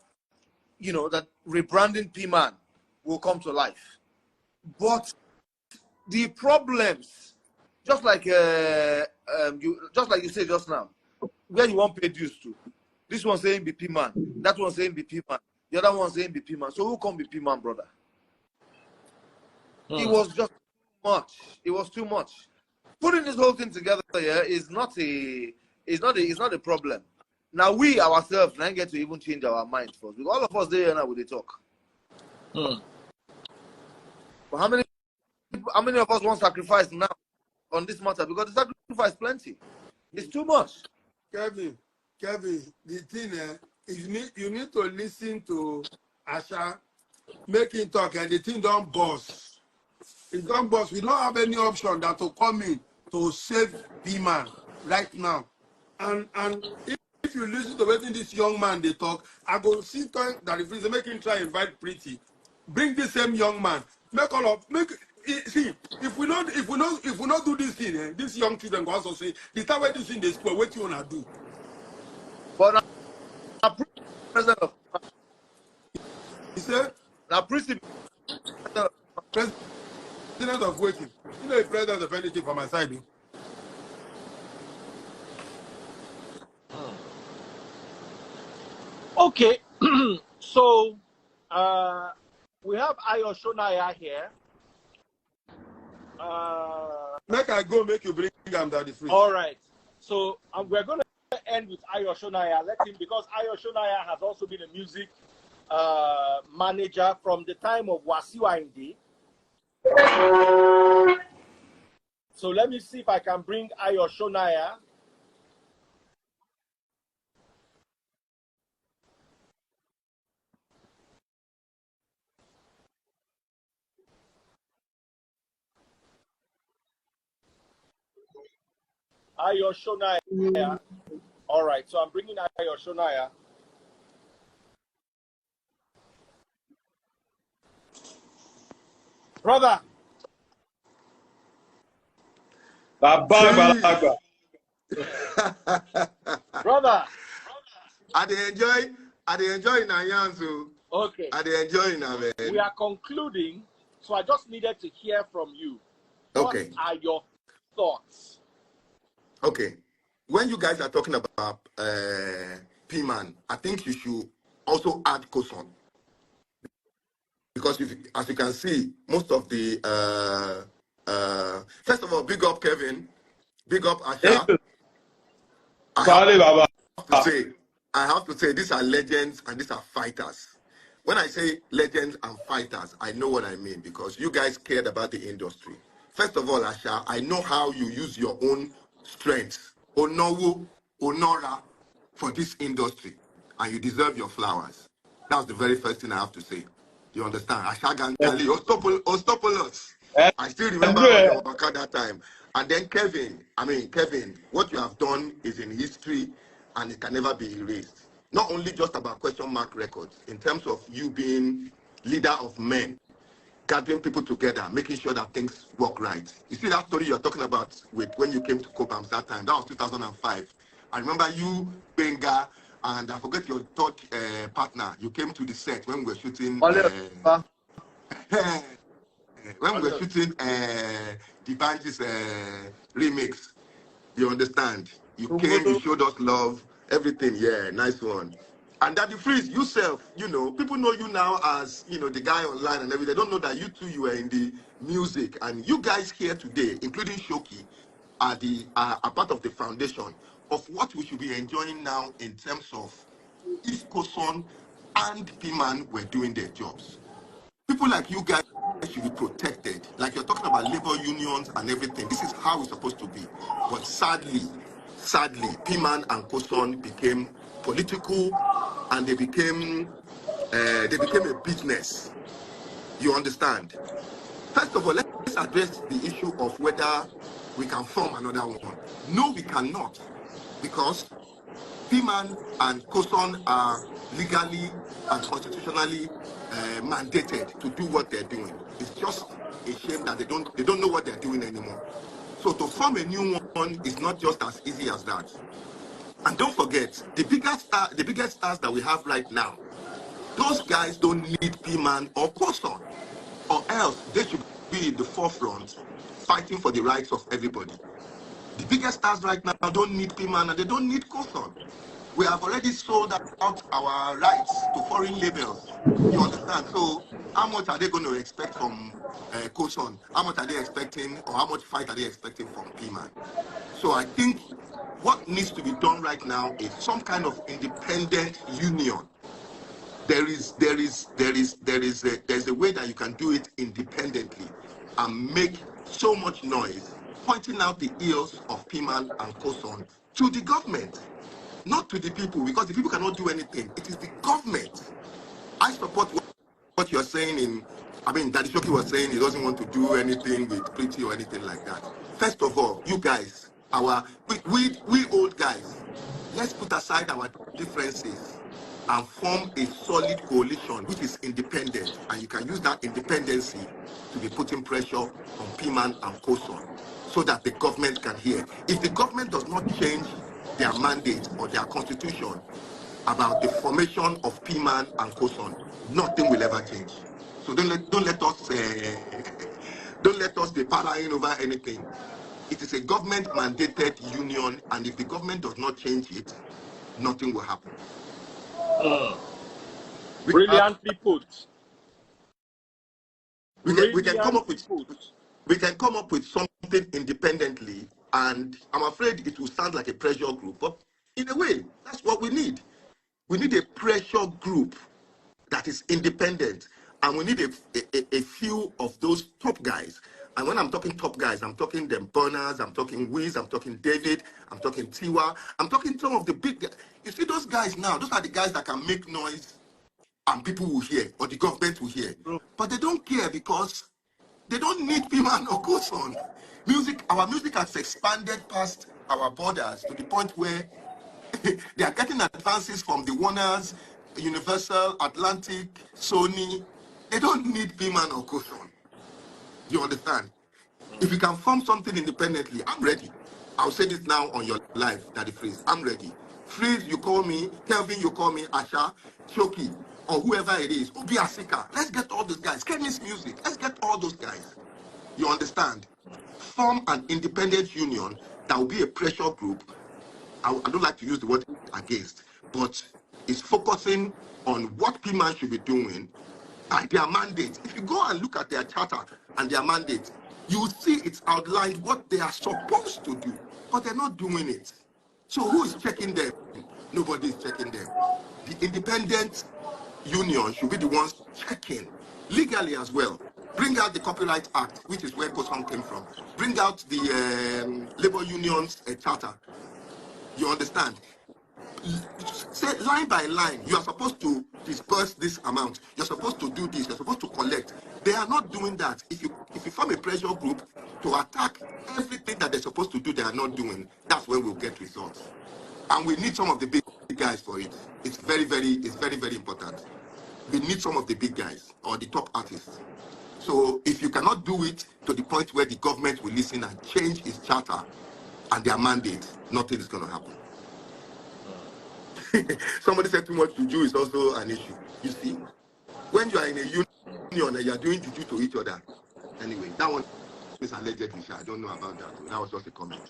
that rebranding PMAN will come to life. But the problems just like you said just now, where you want pay dues to. This one saying be PMAN, that one saying be PMAN, the other one saying be PMAN. So who can be PMAN, brother? It was just too much. It was too much. Putting this whole thing together here is not a problem. Now we ourselves then get to even change our minds first. Because all of us there now with the talk. But how many of us want sacrifice now on this matter? Because the sacrifice plenty. It's too much. Kevin, the thing is you need to listen to Asha, make him talk, and the thing don't boss. It don't boss. We don't have any option that to come in to save PMAN right now. And if you listen to what this young man they talk, I go see that if they make him try invite Pretty, bring the same young man, see if we not do this thing, this young children go also say the time when this thing they spoil, what you wanna do? But now president of he said now president of waiting. You know, the president of anything for my side. Okay, so we have Ayo Shonaya here. Make I go make you bring him down the free. All right, so we're going to end with Ayo Shonaya. Let him, because Ayo Shonaya has also been a music manager from the time of Wasiu Ayinde. So let me see if I can bring Ayo Shonaya. Ayo Shonaya. All right, so I'm bringing Ayo Shonaya. Brother. Brother. I enjoy Nanyanzu. Okay. I enjoy man. We are concluding, so I just needed to hear from you. Okay. What are your thoughts? Okay. When you guys are talking about PMAN, I think you should also add Koson. Because as you can see, most of the first of all, big up Kevin, big up Asha. I have to say these are legends and these are fighters. When I say legends and fighters, I know what I mean because you guys cared about the industry. First of all, Asha, I know how you use your own strength, honora for this industry, and you deserve your flowers. That's the very first thing I have to say. You understand? Asha Gangali, Ostopolos. I still remember your work at that time. And then Kevin, what you have done is in history and it can never be erased. Not only just about question mark records, in terms of you being leader of men, gathering people together, making sure that things work right. You see that story you're talking about with when you came to Cobhams that time, that was 2005. I remember you, Benga, and I forget your third partner. You came to the set when we were shooting. When we were shooting the Banjis remix. You understand? You came, you showed us love, everything. Yeah, nice one. And Daddy Freeze, yourself, people know you now as, the guy online and everything. They don't know that you were in the music. And you guys here today, including Shoki, are part of the foundation of what we should be enjoying now in terms of if Koson and PMAN were doing their jobs. People like you guys should be protected. Like you're talking about labor unions and everything. This is how it's supposed to be. But sadly, PMAN and Koson became political and they became a business. You understand? First of all, let's address the issue of whether we can form another one. No, we cannot. Because PMAN and Koson are legally and constitutionally mandated to do what they're doing. It's just a shame that they don't know what they're doing anymore. So to form a new one is not just as easy as that. And don't forget, the biggest stars that we have right now, those guys don't need PMAN or Koson, or else they should be in the forefront fighting for the rights of everybody. The biggest stars right now don't need PMAN and they don't need COSON. We have already sold out our rights to foreign labels. You understand? So how much are they going to expect from COSON? How much are they expecting, or how much fight are they expecting from PMAN? So I think what needs to be done right now is some kind of independent union. There's a way that you can do it independently and make so much noise, pointing out the ills of PMAN and COSON to the government, not to the people, because the people cannot do anything. It is the government. I support what you're saying Daddy Shoki was saying he doesn't want to do anything with Pretty or anything like that. First of all, you guys, we old guys, let's put aside our differences and form a solid coalition which is independent, and you can use that independency to be putting pressure on PMAN and COSON so that the government can hear. If the government does not change their mandate or their constitution about the formation of PMAN and COSON, nothing will ever change. So don't let us be parlaying over anything. It is a government mandated union, and if the government does not change it, nothing will happen. Brilliantly put. We can come up with something independently, and I'm afraid it will sound like a pressure group, but in a way, that's what we need. We need a pressure group that is independent, and we need a few of those top guys. And when I'm talking top guys, I'm talking them Burners, I'm talking Wiz, I'm talking David, I'm talking Tiwa, I'm talking some of the big guys. You see those guys now, those are the guys that can make noise and people will hear, or the government will hear. But they don't care because they don't need PMAN or COSON. Our music has expanded past our borders to the point where they are getting advances from the Warners, Universal, Atlantic, Sony. They don't need PMAN or COSON. You understand? If you can form something independently, I'm ready. I'll say this now on your live, Daddy Freeze. I'm ready. Freeze, you call me. Kelvin, you call me. Asha, Shoki, or whoever it is. Obi Asika. Let's get all those guys. Kenny's Music. Let's get all those guys. You understand? Form an independent union that will be a pressure group. I don't like to use the word against, but it's focusing on what PMAN should be doing by their mandate. If you go and look at their charter and their mandate, you will see it's outlined what they are supposed to do, but they're not doing it. So who is checking them? Nobody is checking them. The independent union should be the ones checking legally as well. Bring out the Copyright Act, which is where COSON came from. Bring out the labor unions charter. You understand? Say line by line, you are supposed to disperse this amount. You're supposed to do this. You're supposed to collect. They are not doing that. If you form a pressure group to attack everything that they're supposed to do, they are not doing. That's when we'll get results. And we need some of the big guys for it. It's very, very important. We need some of the big guys or the top artists. So if you cannot do it to the point where the government will listen and change its charter and their mandate, nothing is going to happen. Somebody said too much Ju.ju is also an issue. You see, when you are in a union and you are doing Ju.ju to each other, anyway, that one is allegedly. I don't know about that. That was just a comment.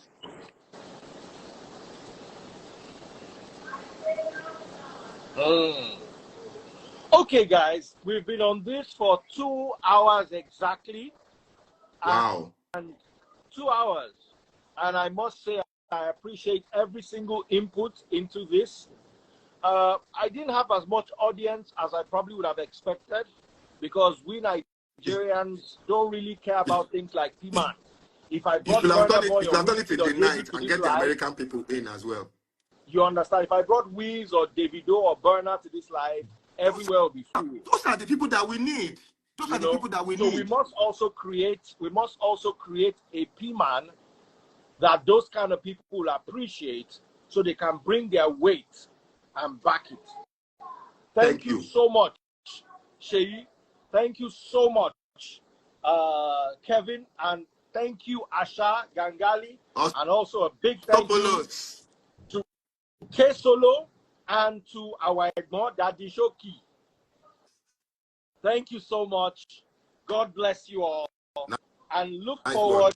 Okay, guys, we've been on this for 2 hours exactly. Wow. And 2 hours. And I must say, I appreciate every single input into this. I didn't have as much audience as I probably would have expected, because we Nigerians don't really care about things like PMAN. If I brought you should have done it in the night and get the American people in as well. You understand? If I brought Wiz or Davido or Burner to this live, everywhere will be free. Those are the people that we need. Those are the people that we need. So we must also create a PMAN that those kind of people will appreciate, so they can bring their weight and back it. Thank you so much, Sheyi. Thank you so much, Kevin, and thank you, Asha Gangali, and also a big thank you to K Solo and to our Edmond Daddy Shoki. Thank you so much. God bless you all. and look forward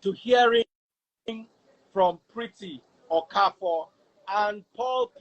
to hearing from Pretty, Okafor, and Paul